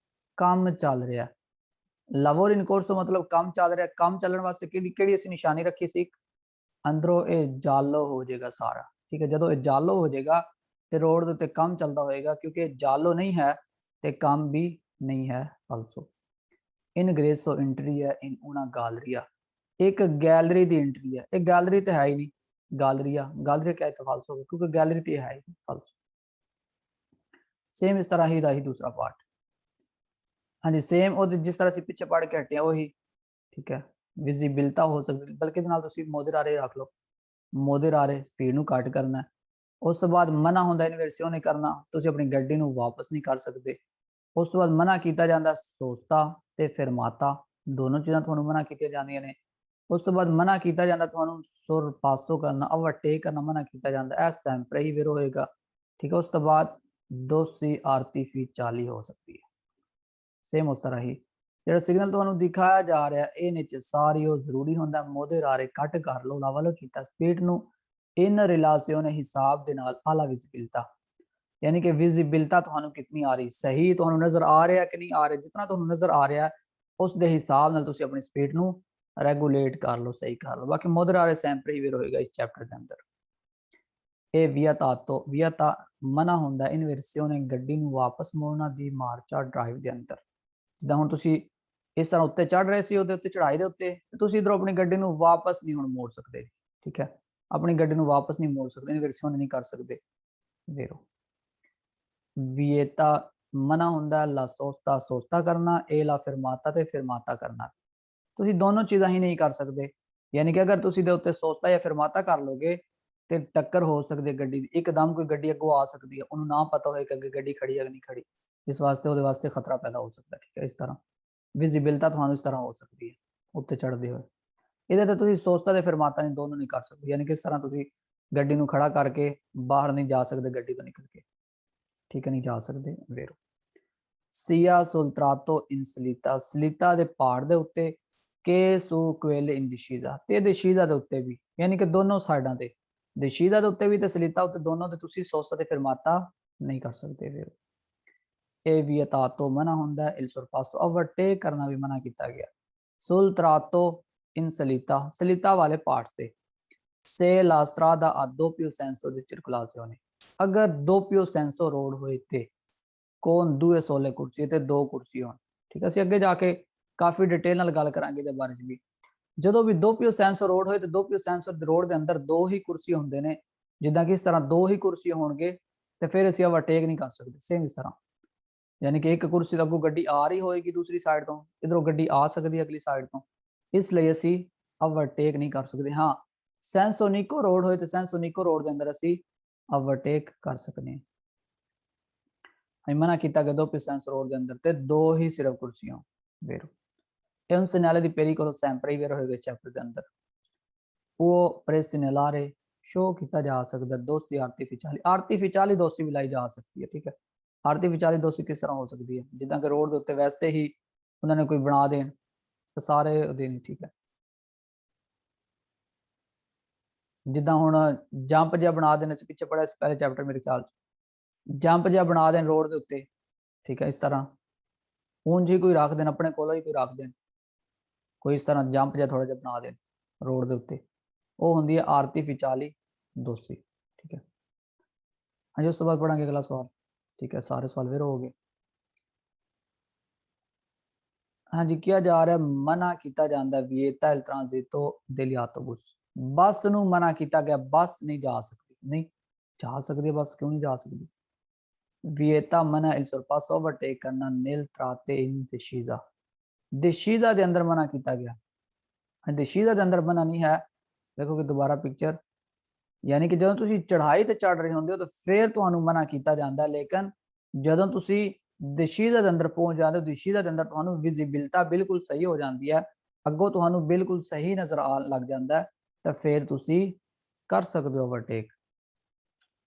ਕੰਮ ਚੱਲ ਰਿਹਾ। ਲਾਵੋਰੀ ਇਨ ਕੋਰਸੋ ਮਤਲਬ ਕੰਮ ਚੱਲ ਰਿਹਾ। ਕੰਮ ਚੱਲਣ ਵਾਸਤੇ ਕਿਹੜੀ ਅਸੀਂ ਨਿਸ਼ਾਨੀ ਰੱਖੀ ਸੀ? ਅੰਦਰੋਂ ਇਹ ਜਾਲੋ ਹੋ ਜਾਏਗਾ ਸਾਰਾ। ਠੀਕ ਹੈ, ਜਦੋਂ ਇਹ ਜਾਲੋ ਹੋ ਜਾਏਗਾ ਤੇ ਰੋਡ ਦੇ ਉੱਤੇ ਕੰਮ ਚੱਲਦਾ ਹੋਏਗਾ, ਕਿਉਂਕਿ ਇਹ ਜਾਲੋ ਨਹੀਂ ਹੈ ਤੇ ਕੰਮ ਵੀ ਨਹੀਂ ਹੈ, ਫਾਲਸੋ। ਇਨਗ੍ਰੇਸੋ ਐਂਟਰੀ ਹੈ ਇਨ una galleria, एक गैलरी दी एंट्री है। एक गैलरी तो है ही नहीं, गैलरी क्या है तो फाल्स हो गया, क्योंकि गैलरी तो है ही नहीं, फाल्स। सेम इस तरह ही रही दूसरा पार्ट। हाँ जी, सेम और जिस तरह से पीछे पढ़ के हटे वही। ठीक है, विजिबिलिटा हो सकती, बल्कि मोदे रारे रख लो, मोदे रारे स्पीड ਨੂੰ ਘੱਟ ਕਰਨਾ ਹੈ। ਉਸ ਤੋਂ ਬਾਅਦ ਮਨਾ ਹੁੰਦਾ ਇਨਵਰਸੀਓਨੇ ਕਰਨਾ, ਤੁਸੀਂ ਆਪਣੀ ਗੱਡੀ ਨੂੰ ਵਾਪਸ ਨਹੀਂ ਕਰ ਸਕਦੇ। ਉਸ ਤੋਂ ਬਾਅਦ ਮਨਾ ਕੀਤਾ ਜਾਂਦਾ ਸੋਸਤਾ ਤੇ ਫਰਮਾਤਾ, ਦੋਨੋਂ ਚੀਜ਼ਾਂ ਤੁਹਾਨੂੰ ਮਨਾ ਕੀਤੀਆਂ ਜਾਂਦੀਆਂ ਨੇ। ਉਸ ਤੋਂ ਬਾਅਦ ਮਨਾ ਕੀਤਾ ਜਾਂਦਾ ਤੁਹਾਨੂੰ ਸੁਰਪਾਸੋ ਕਰਨਾ, ਓਵਰਟੇਕ ਕਰਨਾ ਮਨਾ ਕੀਤਾ ਜਾਂਦਾ, ਇਹ ਸੈਂਪਰੇ ਹੀ ਫਿਰ ਹੋਏਗਾ। ਠੀਕ ਹੈ, ਉਸ ਤੋਂ ਬਾਅਦ ਦੋਸੀ ਆਰਟੀਫੀਸ਼ੀਅਲੀ ਹੋ ਸਕਦੀ ਹੈ। ਸੇਮ ਉਸ ਤਰ੍ਹਾਂ ਹੀ ਜਿਹੜਾ ਸਿਗਨਲ ਤੁਹਾਨੂੰ ਦਿਖਾਇਆ ਜਾ ਰਿਹਾ ਇਹ ਨੀਚੇ ਸਾਰੀ ਉਹ ਜ਼ਰੂਰੀ ਹੁੰਦਾ, ਮੋਦੇ ਰਾਰੇ ਕੱਟ ਕਰ ਲਓ, ਲਾਵਲੋ ਕੀਤਾ ਸਪੀਡ ਨੂੰ ਇਨ ਰਿਲੇਸ਼ਨ ਹਿਸਾਬ ਦੇ ਨਾਲ ਆਲਾ ਵਿਜ਼ਿਬਿਲਤਾ, यानी कि विजिबिलिटा ਤੁਹਾਨੂੰ ਕਿੰਨੀ ਆ ਰਹੀ, ਸਹੀ ਤੁਹਾਨੂੰ ਨਜ਼ਰ ਆ ਰਿਹਾ ਕਿ ਨਹੀਂ ਆ ਰਿਹਾ। ਜਿੰਨਾ ਤੁਹਾਨੂੰ ਨਜ਼ਰ ਆ ਰਿਹਾ ਉਸ ਦੇ ਹਿਸਾਬ ਨਾਲ ਤੁਸੀਂ ਆਪਣੀ ਸਪੀਡ ਨੂੰ ਰੈਗੂਲੇਟ ਕਰ ਲਓ, ਸਹੀ ਕਰ ਲਓ। ਬਾਕੀ ਮੋਡਰਾਰੇ ਸੈਂਪਰ ਹੀ ਵੀਰ ਹੋਏਗਾ ਇਸ ਚੈਪਟਰ ਦੇ ਅੰਦਰ। ਇਹ ਵਿਆਤਾ ਮਨਾ ਹੁੰਦਾ ਇਨਵਰਸੀਓਨੇ ਗੱਡੀ ਨੂੰ ਵਾਪਸ ਮੋੜਨਾ ਦੀ ਮਾਰਚਾ ਡਰਾਈਵ ਦੇ ਅੰਦਰ। ਜਿੱਦਾਂ ਹੁਣ ਤੁਸੀਂ ਇਸ ਤਰ੍ਹਾਂ ਉੱਤੇ ਚੜ ਰਹੇ ਸੀ, ਉਹਦੇ ਉੱਤੇ ਚੜਾਈ ਦੇ ਉੱਤੇ ਤੁਸੀਂ ਇਧਰੋਂ ਆਪਣੀ ਗੱਡੀ ਨੂੰ ਵਾਪਸ ਨਹੀਂ ਹੁਣ ਮੋੜ ਸਕਦੇ। ਠੀਕ ਹੈ, ਆਪਣੀ ਗੱਡੀ ਨੂੰ ਵਾਪਸ ਨਹੀਂ ਮੋੜ ਸਕਦੇ, ਇਨਵਰਸੀਓਨੇ ਨਹੀਂ ਕਰ ਸਕਦੇ ਵੇਰੋ। ਵਿਏਤਾ ਮਨਾ ਹੁੰਦਾ ਲਾ ਸੋਸਤਾ ਕਰਨਾ, ਇਹ ਲਾ ਫਿਰਮਾਤਾ ਤੇ ਫਿਰਮਾਤਾ ਕਰਨਾ। ਤੁਸੀਂ ਦੋਨੋਂ ਚੀਜ਼ਾਂ ਹੀ ਨਹੀਂ ਕਰ ਸਕਦੇ, ਯਾਨੀ ਕਿ ਅਗਰ ਤੁਸੀਂ ਦੇ ਉੱਤੇ ਸੋਸਤਾ ਜਾਂ ਫਿਰਮਾਤਾ ਕਰ ਲੋਗੇ ਤੇ ਟੱਕਰ ਹੋ ਸਕਦੀ ਹੈ ਗੱਡੀ ਦੀ। ਇੱਕਦਮ ਕੋਈ ਗੱਡੀ ਅੱਗੋਂ ਆ ਸਕਦੀ ਹੈ, ਉਹਨੂੰ ਨਾ ਪਤਾ ਹੋਏ ਕਿ ਅੱਗੇ ਗੱਡੀ ਖੜੀ ਹੈ ਕਿ ਨਹੀਂ ਖੜੀ, ਇਸ ਵਾਸਤੇ ਉਹਦੇ ਵਾਸਤੇ ਖਤਰਾ ਪੈਦਾ ਹੋ ਸਕਦਾ। ਠੀਕ ਹੈ, ਇਸ ਤਰ੍ਹਾਂ ਵਿਜ਼ਿਬਿਲਤਾ ਤੁਹਾਨੂੰ ਇਸ ਤਰ੍ਹਾਂ ਹੋ ਸਕਦੀ ਹੈ ਉੱਤੇ ਚੜ੍ਹਦੇ ਹੋਏ। ਇਹਦੇ ਤੇ ਤੁਸੀਂ ਸੋਸਤਾ ਤੇ ਫਿਰਮਾਤਾ ਨਹੀਂ, ਦੋਨੋਂ ਨਹੀਂ ਕਰ ਸਕਦੇ, ਯਾਨੀ ਕਿ ਇਸ ਤਰ੍ਹਾਂ ਤੁਸੀਂ ਗੱਡੀ ਨੂੰ ਖੜਾ ਕਰਕੇ ਬਾਹਰ ਨਹੀਂ ਜਾ ਸਕਦੇ ਗੱਡੀ ਤੋਂ ਨਿਕਲ ਕੇ। ਠੀਕ ਹੈ, ਨਹੀਂ ਜਾ ਸਕਦੇ ਵੇਰੋ। ਸੀਆ ਸੁਲਤਰਾਤੋ ਇਨ ਸਲੀਤਾ, ਸਲੀਤਾ ਦੇ ਪਹਾੜ ਦੇ ਉੱਤੇ ਕੇ ਸੂ ਕੁਏਲੇ ਇਨ ਦਿਸ਼ੀਦਾ, ਤੇ ਦਿਸ਼ੀਦਾ ਦੇ ਉੱਤੇ ਵੀ, ਯਾਨੀ ਕਿ ਦੋਨੋਂ ਸਾਈਡਾਂ ਤੇ, ਦਿਸ਼ੀਦਾ ਦੇ ਉੱਤੇ ਵੀ ਤੇ ਸਲੀਤਾ ਉੱਤੇ ਦੋਨੋਂ ਤੇ ਤੁਸੀਂ ਸੋਸਤਾ ਤੇ ਫਿਰਮਾਤਾ ਨਹੀਂ ਕਰ ਸਕਦੇ ਵੇਰੋ। ਇਹ ਵਿਅਤਾਤੋ ਮਨਾ ਹੁੰਦਾ, ਇਲ ਸੁਰਪਾਸੋ ਓਵਰਟੇਕ ਕਰਨਾ ਵੀ ਮਨਾ ਕੀਤਾ ਗਿਆ। ਸੁਲਤਰਾਤੋ ਇਨ ਸਲੀਤਾ, ਸਲੀਤਾ ਵਾਲੇ ਪਾर्ट से la strada a doppio senso di circolazione, अगर दोppio senso रोड होए ते कौन दूए सोले कुर्सी ते दो कुर्सी होन। ठीक है, ਅਸੀਂ ਅੱਗੇ ਜਾ ਕੇ ਕਾਫੀ ਡਿਟੇਲ ਨਾਲ ਗੱਲ ਕਰਾਂਗੇ ਇਹਦੇ ਬਾਰੇ ਚ ਵੀ। ਜਦੋਂ ਵੀ ਦੋਪਿਓ ਸੈਂਸੋ ਰੋਡ ਹੋਏ ਤੇ ਦੋਪਿਓ ਸੈਂਸੋ ਰੋਡ ਦੇ ਅੰਦਰ ਦੋ ਹੀ ਕੁਰਸੀ ਹੁੰਦੇ ਨੇ, ਜਿੱਦਾਂ ਕਿ ਇਸ ਤਰ੍ਹਾਂ ਦੋ ਹੀ ਕੁਰਸੀ ਹੋਣਗੇ ਤੇ ਫਿਰ ਅਸੀਂ ਓਵਰਟੇਕ ਨਹੀਂ ਕਰ ਸਕਦੇ। ਸੇਮ ਇਸ ਤਰ੍ਹਾਂ, ਯਾਨੀ ਕਿ ਇੱਕ ਕੁਰਸੀ ਤੋਂ ਅੱਗੋਂ ਗੱਡੀ ਆ ਰਹੀ ਹੋਏਗੀ ਦੂਸਰੀ ਸਾਈਡ ਤੋਂ, ਇਧਰੋਂ ਗੱਡੀ ਆ ਸਕਦੀ ਹੈ ਅਗਲੀ ਸਾਈਡ ਤੋਂ, ਇਸ ਲਈ ਅਸੀਂ ਓਵਰਟੇਕ ਨਹੀਂ ਕਰ ਸਕਦੇ। ਹਾਂ, ਸੈਂਸੋਨਿਕੋ ਰੋਡ ਹੋਏ ਤੇ ਸੈਂਸੋਨਿਕੋ ਰੋਡ ਦੇ ਅੰਦਰ ਅਸੀਂ ਓਵਰਟੇਕ ਕਰ ਸਕਦੇ ਹਾਂ। ਮਨਾ ਕੀਤਾ ਗਿਆ ਦੋਪਿਓ ਸੈਂਸੋ ਰੋਡ ਦੇ ਅੰਦਰ ਤੇ ਦੋ ਹੀ ਸਿਰਫ ਕੁਰਸੀਆਂ ਵੇਰੋ। è un segnale di pericolo sempre ਹੀ ਵੇਰੋ ਹੋਏਗਾ ਚੈਪਟਰ ਦੇ ਅੰਦਰ। ਉਹ ਪ੍ਰੈਸਿਨੇਲਾਰੇ ਸ਼ੋ ਕੀਤਾ ਜਾ ਸਕਦਾ ਦੋਸਤੀ ਆਰਟੀਫੀਸ਼ੀਅਲੀ ਦੋਸਤੀ ਵੀ ਲਾਈ ਜਾ ਸਕਦੀ ਹੈ। ਠੀਕ ਹੈ, ਆਰਟੀਫੀਸ਼ੀਅਲੀ ਦੋਸਤੀ ਕਿਸ ਤਰ੍ਹਾਂ ਹੋ ਸਕਦੀ ਹੈ? ਜਿੱਦਾਂ ਕਿ ਰੋਡ ਦੇ ਉੱਤੇ ਵੈਸੇ ਹੀ ਉਹਨਾਂ ਨੇ ਕੋਈ ਬਣਾ ਦੇਣ ਤਾਂ ਸਾਰੇ ਉਹਦੇ ਨਹੀਂ। ਠੀਕ ਹੈ, ਜਿੱਦਾਂ ਹੁਣ ਜੰਪ ਜਿਹਾ ਬਣਾ ਦੇਣ, ਅਸੀਂ ਪਿੱਛੇ ਪੜਿਆ ਸੀ ਪਹਿਲੇ ਚੈਪਟਰ ਮੇਰੇ ਖਿਆਲ ਚ, ਜੰਪ ਜਿਹਾ ਬਣਾ ਦੇਣ ਰੋਡ ਦੇ ਉੱਤੇ। ਠੀਕ ਹੈ, ਇਸ ਤਰ੍ਹਾਂ ਉਂਝ ਹੀ ਕੋਈ ਰੱਖ ਦੇਣ, ਆਪਣੇ ਕੋਲੋਂ ਹੀ ਕੋਈ ਰੱਖ ਦੇਣ, ਕੋਈ ਇਸ ਤਰ੍ਹਾਂ ਜੰਪ ਜਾਂ ਥੋੜਾ ਜਿਹਾ ਬਣਾ ਦੇਣ ਰੋਡ ਦੇ ਉੱਤੇ, ਉਹ ਹੁੰਦੀ ਹੈ ਆਰਟੀਫਿਸ਼ਲੀ ਦੋਸਤੀ। ਠੀਕ ਹੈ ਹਾਂਜੀ, ਉਸ ਤੋਂ ਬਾਅਦ ਪढ़ांगे अगला सवाल। ठीक है, सारे सवाल फिर हो गए। हाँ जी, किया जा रहा है मना किया जाता है विएता इल ट्रांजिटो del autobus, बस ਨੂੰ मना किया गया, बस नहीं जा सकती, नहीं जा सकती बस, क्यों नहीं जा सकती? विएता मना इल sorpasso overtake करना nel tratte in discesa, discesa ਦੇ ਅੰਦਰ मना किया गया, discesa ਦੇ ਅੰਦਰ मना नहीं है। देखो कि दोबारा पिक्चर, यानी कि ਜਦੋਂ ਤੁਸੀਂ ਚੜ੍ਹਾਈ ਤੇ ਚੜ ਰਹੇ ਹੁੰਦੇ ਹੋ ਤਾਂ ਫਿਰ ਤੁਹਾਨੂੰ ਮਨਾ ਕੀਤਾ ਜਾਂਦਾ, ਲੇਕਿਨ ਜਦੋਂ ਤੁਸੀਂ ਦਿਸ਼ੀਜ਼ਾ ਦੇ ਅੰਦਰ ਪਹੁੰਚ ਜਾਂਦੇ ਹੋ, ਦਿਸ਼ੀਜ਼ਾ ਦੇ ਅੰਦਰ ਤੁਹਾਨੂੰ ਵਿਜ਼ਿਬਿਲਤਾ ਬਿਲਕੁਲ ਸਹੀ ਹੋ ਜਾਂਦੀ ਹੈ, ਅੱਗੋਂ ਤੁਹਾਨੂੰ ਬਿਲਕੁਲ ਸਹੀ ਨਜ਼ਰ ਆਉਣ ਲੱਗ ਜਾਂਦਾ ਹੈ, ਤਾਂ ਫਿਰ ਤੁਸੀਂ ਕਰ ਸਕਦੇ ਹੋ ਓਵਰਟੇਕ।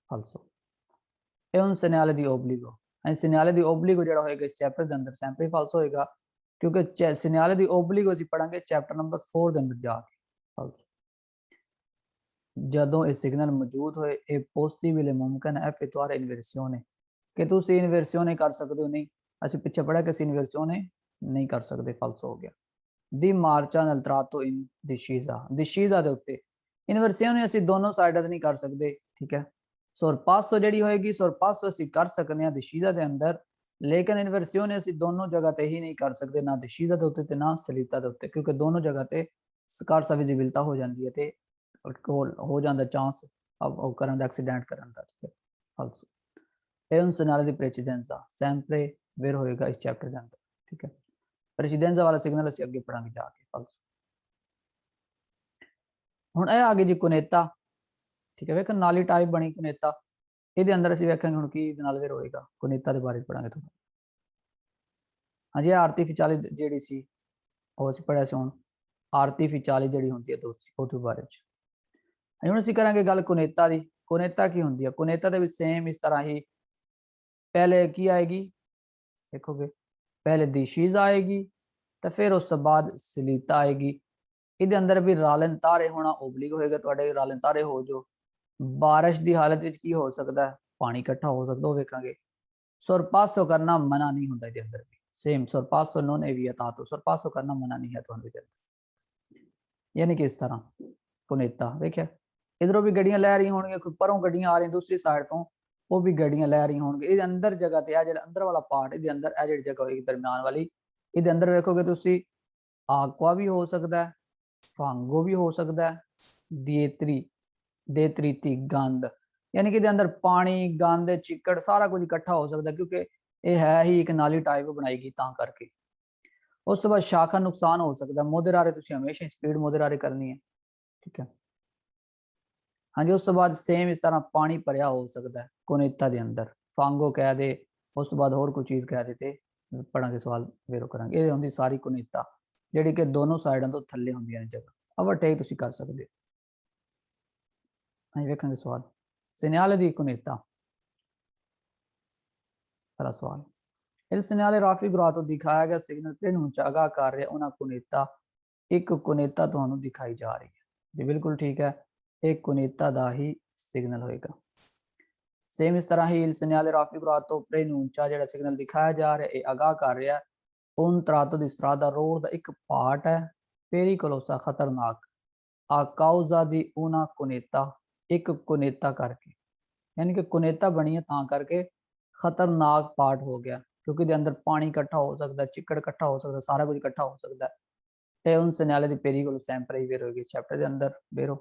ਫਾਲਸੋ ਇਹ ਹੁਣ ਸਿਗਨale ਦੀ ਓਬਲੀਗੋ, ਐਂ ਸਿਗਨale ਦੀ ਓਬਲੀਗੋ ਜਿਹੜਾ ਹੋਏਗਾ ਇਸ ਚੈਪਟਰ ਦੇ ਅੰਦਰ ਸੈਂਪਲ ਫਾਲਸੋ ਹੋਏਗਾ, ਕਿਉਂਕਿ ਸਿਗਨale ਦੀ ਓਬਲੀਗੋ ਅਸੀਂ ਪੜਾਂਗੇ ਚੈਪਟਰ ਨੰਬਰ 4 ਦੇ ਅੰਦਰ ਜਾ ਕੇ। ਫਾਲਸੋ ਜਦੋਂ ਇਹ ਸਿਗਨਲ ਮੌਜੂਦ ਹੋਏ, ਇਹ ਪੋਸੀਬਲ ਮੁਮਕਿਨ ਹੈ ਫਿਤਵਾਰ ਇਨਵਰਸੀਓਨੇ, ਕਿ ਤੁਸੀਂ ਇਨਵਰਸੀਓਨੇ ਕਰ ਸਕਦੇ ਹੋ, ਨਹੀਂ ਅਸੀਂ ਪਿੱਛੇ ਪੜਿਆ ਕਿ ਅਸੀਂ ਇਨਵਰਸੀਓਨੇ ਨਹੀਂ ਕਰ ਸਕਦੇ, ਫਾਲਸੋ ਹੋ ਗਿਆ। ਦੀ ਮਾਰਚਾ ਨਲ ਟਰਾਟੋ ਇਨ ਦਿਸ਼ੀਜ਼ਾ, ਦਿਸ਼ੀਜ਼ਾ ਦੇ ਉੱਤੇ ਇਨਵਰਸੀਓਨੇ ਅਸੀਂ ਦੋਨੋਂ ਸਾਈਡਾਂ ਤੇ ਨਹੀਂ ਕਰ ਸਕਦੇ। ਠੀਕ ਹੈ, ਸੋਰਪਾਸੋ ਜਿਹੜੀ ਹੋਏਗੀ, ਸੋਰਪਾਸੋ ਅਸੀਂ ਕਰ ਸਕਦੇ ਹਾਂ ਦਿਸ਼ੀਜ਼ਾ ਦੇ ਅੰਦਰ, ਲੇਕਿਨ ਇਨਵਰਸੀਓਨੇ ਅਸੀਂ ਦੋਨੋਂ ਜਗ੍ਹਾ ਤੇ ਹੀ ਨਹੀਂ ਕਰ ਸਕਦੇ, ਨਾ ਦਿਸ਼ੀਜ਼ਾ ਦੇ ਉੱਤੇ ਤੇ ਨਾ ਸਲੀਤਾ ਦੇ ਉੱਤੇ, ਕਿਉਂਕਿ ਦੋਨੋਂ ਜਗ੍ਹਾ ਤੇ ਸਕਾਰਸਾ ਵਿਜ਼ਿਬਿਲਤਾ ਹੋ ਜਾਂਦੀ ਹੈ ਤੇ ਹੋ ਜਾਂਦਾ ਚਾਂਸ ਉਹ ਕਰਨ ਦਾ, ਐਕਸੀਡੈਂਟ ਕਰਨ ਦਾ। ਠੀਕ ਹੈ, ਫਾਲਸੋ ਇਹ un segnale di precedenza sempre vero ਹੋਏਗਾ ਇਸ ਚੈਪਟਰ ਦੇ ਅੰਦਰ। ਠੀਕ ਹੈ, ਪ੍ਰੈਸੀਡੈਂਸਾ ਵਾਲਾ ਸਿਗਨਲ ਅਸੀਂ ਅੱਗੇ ਪੜਾਂਗੇ ਜਾ ਕੇ। ਫਾਲਸੋ ਹੁਣ ਇਹ ਆ ਗਈ ਜੀ ਕੁਨੇਤਾ। ਠੀਕ ਹੈ, ਵੇਖੋ ਨਾਲੀ ਟਾਈਪ ਬਣੀ ਕੁਨੇਤਾ, ਇਹਦੇ ਅੰਦਰ ਅਸੀਂ ਵੇਖਾਂਗੇ ਹੁਣ ਕੀ ਇਹਦੇ ਨਾਲ ਵੇਰ ਹੋਏਗਾ, ਕੁਨੇਤਾ ਦੇ ਬਾਰੇ ਪੜਾਂਗੇ ਥੋੜਾ। ਹਾਂਜੀ, ਆਰਟੀਫਿਸ਼ਲੀ ਜਿਹੜੀ ਸੀ ਉਹ ਅਸੀਂ ਪੜਿਆ ਸੀ, ਹੁਣ ਆਰਟੀਫਿਸ਼ਲੀ ਜਿਹੜੀ ਹੁੰਦੀ ਹੈ ਦੋਸਤੀ ਉਹਦੇ ਬਾਰੇ ਚ ਹੁਣ ਅਸੀਂ ਕਰਾਂਗੇ ਗੱਲ ਕੁਨੇਤਾ ਦੀ। ਕੁਨੇਤਾ ਕੀ ਹੁੰਦੀ ਹੈ? ਕੁਨੇਤਾ ਦੇ ਵਿੱਚ ਸੇਮ ਇਸ ਤਰ੍ਹਾਂ ਹੀ ਪਹਿਲੇ ਕੀ ਆਏਗੀ, ਦੇਖੋਗੇ ਪਹਿਲੇ ਦਿਸ਼ੀਜ਼ ਆਏਗੀ ਤੇ ਫਿਰ ਉਸ ਤੋਂ ਬਾਅਦ ਸਲੀਤਾ ਆਏਗੀ, ਇਹਦੇ ਅੰਦਰ ਵੀ ਰਾਲਨ ਤਾਰੇ ਹੋਣਾ ਓਬਲਿਕ ਹੋਏਗਾ, ਤੁਹਾਡੇ ਰਾਲਨ ਤਾਰੇ ਹੋ ਜੋ ਬਾਰਿਸ਼ ਦੀ ਹਾਲਤ ਵਿੱਚ ਕੀ ਹੋ ਸਕਦਾ, ਪਾਣੀ ਇਕੱਠਾ ਹੋ ਸਕਦਾ, ਉਹ ਵੇਖਾਂਗੇ। sorpasso ਕਰਨਾ ਮਨਾ ਨਹੀਂ ਹੁੰਦਾ ਇਹਦੇ ਅੰਦਰ ਵੀ, same sorpasso non è vietato, sorpasso ਕਰਨਾ ਮਨਾ ਨਹੀਂ ਹੈ ਤੁਹਾਨੂੰ ਇਹਦੇ ਅੰਦਰ, ਯਾਨੀ ਕਿ ਇਸ ਤਰ੍ਹਾਂ ਕੁਨੇਤਾ ਵੇਖਿਆ, ਇਧਰੋਂ ਵੀ ਗੱਡੀਆਂ ਲੈ ਰਹੀਆਂ ਹੋਣਗੀਆਂ, ਕੋਈ ਪਰੋਂ ਗੱਡੀਆਂ ਆ ਰਹੀਆਂ ਦੂਸਰੀ ਸਾਈਡ ਤੋਂ, ਉਹ ਵੀ ਗੱਡੀਆਂ ਲੈ ਰਹੀਆਂ ਹੋਣਗੀਆਂ, ਇਹਦੇ ਅੰਦਰ ਜਗ੍ਹਾ ਤੇ ਆ ਜਿਹੜਾ ਅੰਦਰ ਵਾਲਾ ਪਾਰਟ, ਇਹਦੇ ਅੰਦਰ ਇਹ ਜਿਹੜੀ ਜਗ੍ਹਾ ਹੋਏਗੀ ਦਰਮਿਆਨ ਵਾਲੀ, ਇਹਦੇ ਅੰਦਰ ਵੇਖੋਗੇ ਤੁਸੀਂ ਆਕਵਾ ਵੀ ਹੋ ਸਕਦਾ ਹੈ, ਫਾਂਗੋ ਵੀ ਹੋ ਸਕਦਾ ਹੈ, ਦੇਤਰੀਤੀ ਗੰਦ, यानी कि अंदर पानी गंद चिकड़ सारा कुछ इकट्ठा हो सकता है, क्योंकि ये है ही एक नाली टाइप बनाएगी ता करके। उस तो बाद शाखा नुकसान हो सकता है, मोदरारे तुसीं हमेशा स्पीड मोदरारे करनी है। ठीक है, हाँ जी, उस तो बाद सेम इस तरह पानी भरिया हो सकता है कुनेता के अंदर, फांगो कह दे, उस तो बाद होर कोई चीज़ कह देते, पढ़ांगे सवाल वेरो करांगे। ये होंदी सारी कुनेता जिहड़ी कि दोनों साइडों तो थल्ले होंदियां ने जगह, ओवरटेक तुसीं कर सकदे हो। हाँ जी, वेखांगे सवाल segnale di cunetta, पहला सवाल, il segnale raffigurato दिखाया गया सिग्नल preannuncia आगाह कर रहा है una cunetta, एक कुनेता ਤੁਹਾਨੂੰ दिखाई जा रही है जी, बिल्कुल ठीक है, एक कुनेता ਦਾ ही सिग्नल होएगा। सेम इस तरह ही il segnale raffigurato preannuncia ਜਿਹੜਾ सिग्नल दिखाया जा रहा है ਇਹ आगाह कर रहा है un tratto di strada road ਦਾ ਇੱਕ ਪਾਰਟ ਹੈ pericolosa खतरनाक a causa di una cunetta, एक कुनेता करके, यानी कि कुनेता बनी है ता करके खतरनाक पार्ट हो गया, क्योंकि दे अंदर पानी इकट्ठा हो सकता है, चिकड़ इकट्ठा हो सकता है, सारा कुछ इकट्ठा हो सकता है। ते उन segnale di pericolo sempre ही वेरो होगी चैप्टर के अंदर वेरो।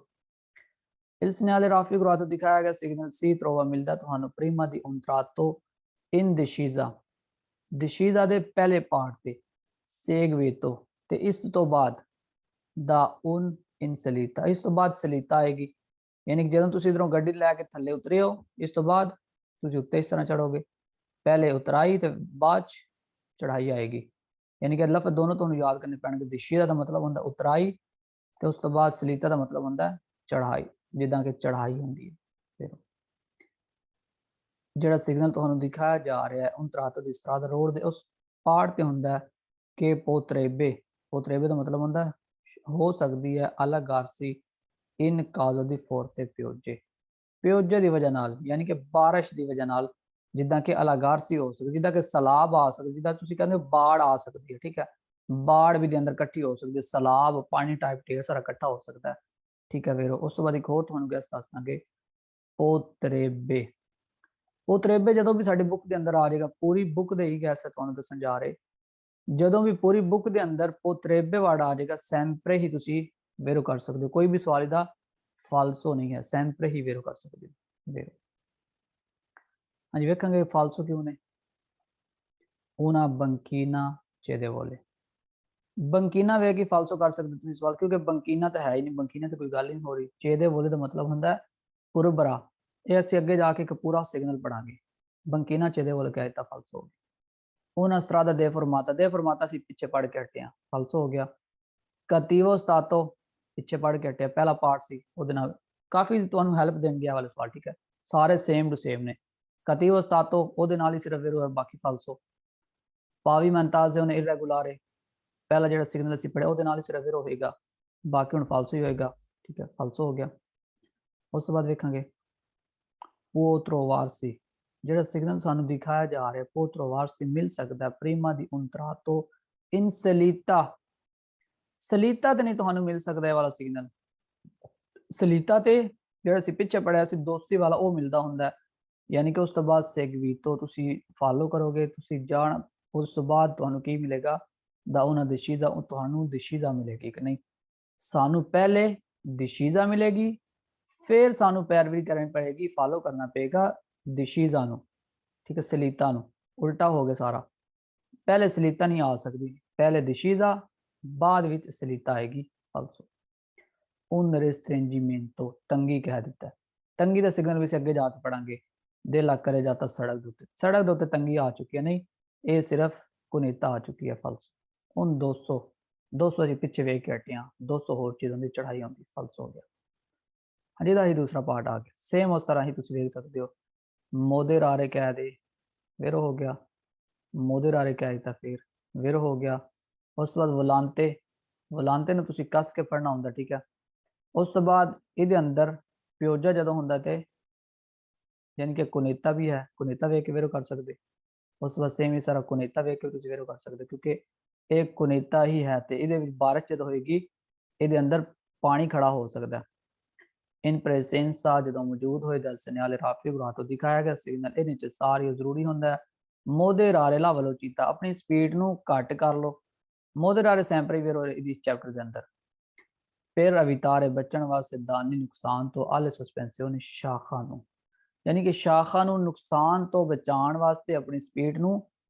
il segnale raffigurato दिखाया गया सिग्नल सी trova मिलता ਤੁਹਾਨੂੰ prima di un tratto in discesa, discesa ਦੇ ਪਹਿਲੇ ਪਾਰਟ ਤੇ seguito ਤੇ ਇਸ ਤੋਂ ਬਾਅਦ ਦਾ un in salita, ਇਸ ਤੋਂ ਬਾਅਦ ਸਲੀਤਾ ਆਏਗੀ, यानी कि ਜਦੋਂ ਤੁਸੀਂ ਇਧਰੋਂ ਗੱਡੀ ਲੈ ਕੇ ਥੱਲੇ ਉਤਰੇ ਹੋ, ਇਸ ਤੋਂ ਬਾਅਦ ਤੁਸੀਂ ਉੱਤੇ ਇਸ ਤਰ੍ਹਾਂ ਚੜੋਗੇ, ਪਹਿਲੇ ਉਤਰਾਈ ਤੇ ਬਾਅਦ ਚੜਾਈ ਆਏਗੀ, यानी कि ਲਫ਼ਜ਼ ਦੋਨੋਂ ਤੁਹਾਨੂੰ ਯਾਦ ਕਰਨੇ ਪੈਣਗੇ। ਦਿਸ਼ੀਜ਼ਾ ਦਾ ਮਤਲਬ ਹੁੰਦਾ ਉਤਰਾਈ ਤੇ ਉਸ ਤੋਂ ਬਾਅਦ ਸਲੀਤਾ ਦਾ ਮਤਲਬ ਹੁੰਦਾ ਚੜਾਈ, ਜਿੱਦਾਂ ਕਿ ਚੜਾਈ ਹੁੰਦੀ ਹੈ। ਫਿਰ ਜਿਹੜਾ ਸਿਗਨਲ ਤੁਹਾਨੂੰ ਦਿਖਾਇਆ ਜਾ ਰਿਹਾ ਹੈ un tratto di strada road ਦੇ ਉਸ ਪਾਰਟ ਤੇ ਹੁੰਦਾ ਕਿ ਪੋਤਰੇਬੇ ਦਾ ਮਤਲਬ ਹੁੰਦਾ ਹੋ ਸਕਦੀ ਹੈ ਅਲਾਗਾਰਸੀ इन काजो दी फोर्ते प्योजे, प्योजे की वजह नाल, यानी कि बारिश की वजह नाल ਜਿੱਦਾਂ ਕਿ ਅਲਾਗਾਰਸੀ ਹੋ ਸਕਦੀ, ਜਿੱਦਾਂ ਕਿ ਸਲਾਬ ਆ ਸਕਦੀ, ਜਿੱਦਾਂ ਤੁਸੀਂ ਕਹਿੰਦੇ ਹੋ ਬਾੜ ਆ ਸਕਦੀ ਹੈ, ਠੀਕ ਹੈ, ਬਾੜ ਵੀ ਦੇ ਅੰਦਰ ਇਕੱਠੀ ਹੋ ਸਕਦੀ ਹੈ, ਸਲਾਬ ਪਾਣੀ ਟਾਈਪ ਢੇਰ ਸਾਰਾ ਇਕੱਠਾ ਹੋ ਸਕਦਾ ਹੈ, ਠੀਕ ਹੈ ਵੀਰੋ। ਉਸ ਤੋਂ ਬਾਅਦ ਇੱਕ ਹੋਰ ਤੁਹਾਨੂੰ ਗੈਸ ਦੱਸ ਦਾਂਗੇ, ਪੋਤਰੇਬੇ। ਪੋਤਰੇਬੇ ਜਦੋਂ ਵੀ ਸਾਡੀ ਬੁੱਕ ਦੇ ਅੰਦਰ ਆ ਜਾਏਗਾ, ਪੂਰੀ ਬੁੱਕ ਦੇ ਹੀ ਗੈਸ ਤੁਹਾਨੂੰ ਦੱਸਣ ਜਾ ਰਹੇ, ਜਦੋਂ ਵੀ ਪੂਰੀ ਬੁੱਕ ਦੇ ਅੰਦਰ ਪੋਤਰੇਬੇ ਵਰਡ ਆ ਜਾਏਗਾ, ਸੈਂਪਰੇ ਹੀ ਤੁਸੀਂ ਵੇਰੋ ਕਰ ਸਕਦੇ ਹੋ, ਕੋਈ ਵੀ ਸਵਾਲ ਇਹਦਾ ਫਾਲਸੋ ਨਹੀਂ ਹੈ, ਸੈਂਪਰੇ ਹੀ ਵੇਰੋ ਕਰ ਸਕਦੇ ਹੋ ਵੇਰੋ। ਹਾਂਜੀ ਵੇਖਾਂਗੇ ਫਾਲਸੋ ਕਿਉਂ ਨੇ। una banchina cedevole, ਬੰਕੀਨਾ ਵੇ ਕੇ ਫਾਲਸੋ ਕਰ ਸਕਦੇ ਤੁਸੀਂ ਸਵਾਲ, ਕਿਉਂਕਿ ਬੰਕੀਨਾ ਤਾਂ ਹੈ ਹੀ ਨਹੀਂ, ਬੰਕੀਨਾ ਤੇ ਕੋਈ ਗੱਲ ਹੀ ਨਹੀਂ ਹੋ ਰਹੀ। ਚੇਦੇਵੋਲੇ ਦਾ ਮਤਲਬ ਹੁੰਦਾ ਹੈ ਪੁਰਬਰਾ, ਇਹ ਅਸੀਂ ਅੱਗੇ ਜਾ ਕੇ ਇੱਕ ਪੂਰਾ ਸਿਗਨਲ ਪੜਾਂਗੇ। ਬੰਕੀਨਾ ਚੇਦੇਵੋਲੇ ਕਹਿ ਦਿੱਤਾ, ਫਾਲਸੋ ਹੋ ਗਿਆ। ਉਹਨਾਂ ਸਟਰਾਦਾ ਦੇ ਫਰਮਾਤਾ, ਦੇ ਫਰਮਾਤਾ ਅਸੀਂ ਪਿੱਛੇ ਪੜ ਕੇ ਹਟੇ ਹਾਂ, ਫਾਲਸੋ ਹੋ ਗਿਆ। ਕਤੀਵੋ ਸਤਾਤੋ ਪਿੱਛੇ ਪੜ ਕੇ ਹਟਿਆ, ਪਹਿਲਾ ਪਾਰਟ ਸੀ, ਉਹਦੇ ਨਾਲ ਕਾਫੀ ਤੁਹਾਨੂੰ ਹੈਲਪ ਦੇਣਗੇ ਵਾਲੇ ਸਵਾਲ, ਠੀਕ ਹੈ, ਸਾਰੇ ਸੇਮ ਟੂ ਸੇਮ ਨੇ। ਕਤੀਵੋ ਸਤਾਤੋ ਉਹਦੇ ਨਾਲ ਹੀ ਸਿਰਫ ਵੇਰੋ, ਬਾਕੀ ਫਾਲਸੋ। ਪਾਵੀਮੈਂਟਾਜ਼ੇ ਉਹਨੇ ਇਰੈਗੂਲਾਰੇ, ਪਹਿਲਾ ਜਿਹੜਾ ਸਿਗਨਲ ਅਸੀਂ ਪੜਿਆ ਉਹਦੇ ਨਾਲ ਹੀ ਸਿਰਫ ਵੇਰੋ ਹੋਏਗਾ, ਬਾਕੀ ਹੁਣ ਫਾਲਸੋ ਹੀ ਹੋਏਗਾ, ਠੀਕ ਹੈ, ਫਾਲਸੋ ਹੋ ਗਿਆ। ਉਸ ਤੋਂ ਬਾਅਦ ਵੇਖਾਂਗੇ ਪੋਤਰੋਵਾਰਸੀ, ਜਿਹੜਾ ਸਿਗਨਲ ਸਾਨੂੰ ਦਿਖਾਇਆ ਜਾ ਰਿਹਾ, ਪੋਤਰੋਵਾਰਸੀ ਮਿਲ ਸਕਦਾ ਪ੍ਰੀਮਾ ਦੀ ਉਂਤਰਾਤੋ ਇਨ ਸਲੀਤਾ। ਸਲੀਤਾ ਤੇ ਨਹੀਂ ਤੁਹਾਨੂੰ ਮਿਲ ਸਕਦਾ ਇਹ ਵਾਲਾ ਸਿਗਨਲ, ਸਲੀਤਾ ਤੇ ਜਿਹੜਾ ਅਸੀਂ ਪਿੱਛੇ ਪੜਿਆ ਸੀ ਦੋਸੀ ਵਾਲਾ, ਉਹ ਮਿਲਦਾ ਹੁੰਦਾ, ਯਾਨੀ ਕਿ ਉਸ ਤੋਂ ਬਾਅਦ ਸੈਗਵੀਤੋ ਤੁਸੀਂ ਫਾਲੋ ਕਰੋਗੇ, ਤੁਸੀਂ ਜਾਣ, ਉਸ ਤੋਂ ਬਾਅਦ ਤੁਹਾਨੂੰ ਕੀ ਮਿਲੇਗਾ, ਦਾ ਉਹਨਾਂ ਦਿਸ਼ੀਜ਼ਾ, ਤੁਹਾਨੂੰ ਦਿਸ਼ੀਜ਼ਾ ਮਿਲੇਗੀ ਕਿ ਨਹੀਂ, ਸਾਨੂੰ ਪਹਿਲੇ ਦਿਸ਼ੀਜ਼ਾ ਮਿਲੇਗੀ, ਫਿਰ ਸਾਨੂੰ ਪੈਰਵੀ ਕਰਨੀ ਪਏਗੀ, ਫਾਲੋ ਕਰਨਾ ਪਏਗਾ ਦਿਸ਼ੀਜ਼ਾ ਨੂੰ, ਠੀਕ ਹੈ, ਸਲੀਤਾ ਨੂੰ। ਉਲਟਾ ਹੋ ਗਿਆ ਸਾਰਾ, ਪਹਿਲੇ ਸਲੀਤਾ ਨਹੀਂ ਆ ਸਕਦੀ, ਪਹਿਲੇ ਦਿਸ਼ੀਜ਼ਾ, ਬਾਅਦ ਵਿੱਚ ਸਲੀਤਾ ਆਏਗੀ, ਫਾਲਸੋ। un restringimento, ਤੰਗੀ ਕਹਿ ਦਿੱਤਾ, ਤੰਗੀ ਦਾ ਸਿਗਨਲ ਵੀ ਅੱਗੇ ਜਾ ਕੇ ਪੜਾਂਗੇ। ਦਿਲ ਕਰੇ ਜਾਤਾ ਸੜਕ ਦੇ ਉੱਤੇ, ਸੜਕ ਦੇ ਉੱਤੇ ਤੰਗੀ ਆ ਚੁੱਕੀ ਹੈ, ਨਹੀਂ ਇਹ ਸਿਰਫ ਕੁਨੀਤਾ ਆ ਚੁੱਕੀ ਹੈ, ਫਾਲਸੋ। ਹੁਣ 200 ਅਸੀਂ ਪਿੱਛੇ ਵੇਖ ਕੇ ਹਟੇ ਹਾਂ, 200 ਹੋਰ ਚੀਜ਼ਾਂ ਦੀ ਚੜਾਈ ਆਉਂਦੀ, ਫਾਲਸੋ ਹੋ ਗਿਆ। ਹਾਂਜੀ ਇਹਦਾ ਹੀ ਦੂਸਰਾ ਪਾਰਟ ਆ ਗਿਆ, ਸੇਮ ਉਸ ਤਰ੍ਹਾਂ ਹੀ ਤੁਸੀਂ ਵੇਖ ਸਕਦੇ ਹੋ, ਮੋਦੇਰਾਰੇ ਕਹਿ ਦੇ, ਵੇਰੋ ਹੋ ਗਿਆ, ਮੋਦੇਰਾਰੇ ਕਹਿ ਦਿੱਤਾ, ਫਿਰ ਵੇਰੋ ਹੋ ਗਿਆ। ਉਸ ਤੋਂ ਬਾਅਦ ਵੋਲਾਂਤੇ, ਵੋਲਾਂਤੇ ਨੂੰ ਤੁਸੀਂ ਕੱਸ ਕੇ ਪੜ੍ਹਨਾ ਹੁੰਦਾ, ਠੀਕ ਹੈ। ਉਸ ਤੋਂ ਬਾਅਦ ਇਹਦੇ ਅੰਦਰ ਪਿਓਜਾ ਜਦੋਂ ਹੁੰਦਾ ਤੇ ਯਾਨੀ ਕਿ ਕੁਨੇਤਾ ਵੀ ਹੈ, ਕੁਨੇਤਾ ਵੇਖ ਕੇ ਵੇਰੋ ਕਰ ਸਕਦੇ। ਉਸ ਤੋਂ ਬਾਅਦ ਸੇਮ ਹੀ ਸਾਰਾ ਕੁਨੇਤਾ ਵੇਖ ਕੇ ਤੁਸੀਂ ਵੇਰੋ ਕਰ ਸਕਦੇ, ਕਿਉਂਕਿ ਇਹ ਕੁਨੇਤਾ ਹੀ ਹੈ ਤੇ ਇਹਦੇ ਵਿੱਚ ਬਾਰਿਸ਼ ਜਦੋਂ ਹੋਏਗੀ ਇਹਦੇ ਅੰਦਰ ਪਾਣੀ ਖੜਾ ਹੋ ਸਕਦਾ। ਇਨ ਪ੍ਰੈਜ਼ੈਂਸਾ ਜਦੋਂ ਮੌਜੂਦ ਹੋਏ ਦਲ ਸਨਿਆਲੇ ਰਾਫੀ ਬੁਰਾ ਤੋਂ ਦਿਖਾਇਆ ਗਿਆ ਸਿਗਨਲ, ਇਹਦੇ ਵਿੱਚ ਸਾਰੀ ਜ਼ਰੂਰੀ ਹੁੰਦਾ ਹੈ। ਮੋਦੇਰਾਰੇ ਲਾ ਵੱਲੋਂ ਚੀਤਾ, ਆਪਣੀ ਸਪੀਡ ਨੂੰ ਘੱਟ ਕਰ ਲਓ, ਮੋਦੇਰਾਰੇ ਸੈਂਪਰੀ ਵੇਰੋ ਇਸ ਚੈਪਟਰ ਦੇ ਅੰਦਰ। ਫਿਰ ਅਵਿਤਾਰੇ ਬਚਣ ਵਾਸਤੇ ਦਾਨੀ ਨੁਕਸਾਨ ਤੋਂ ਆਲੇ ਸਸਪੈਂਸਿਓਨ ਸ਼ਾਖਾ ਨੂੰ, ਯਾਨੀ ਕਿ ਸ਼ਾਖਾ ਨੂੰ ਨੁਕਸਾਨ ਤੋਂ ਬਚਾਉਣ ਵਾਸਤੇ ਆਪਣੀ ਸਪੀਡ ਨੂੰ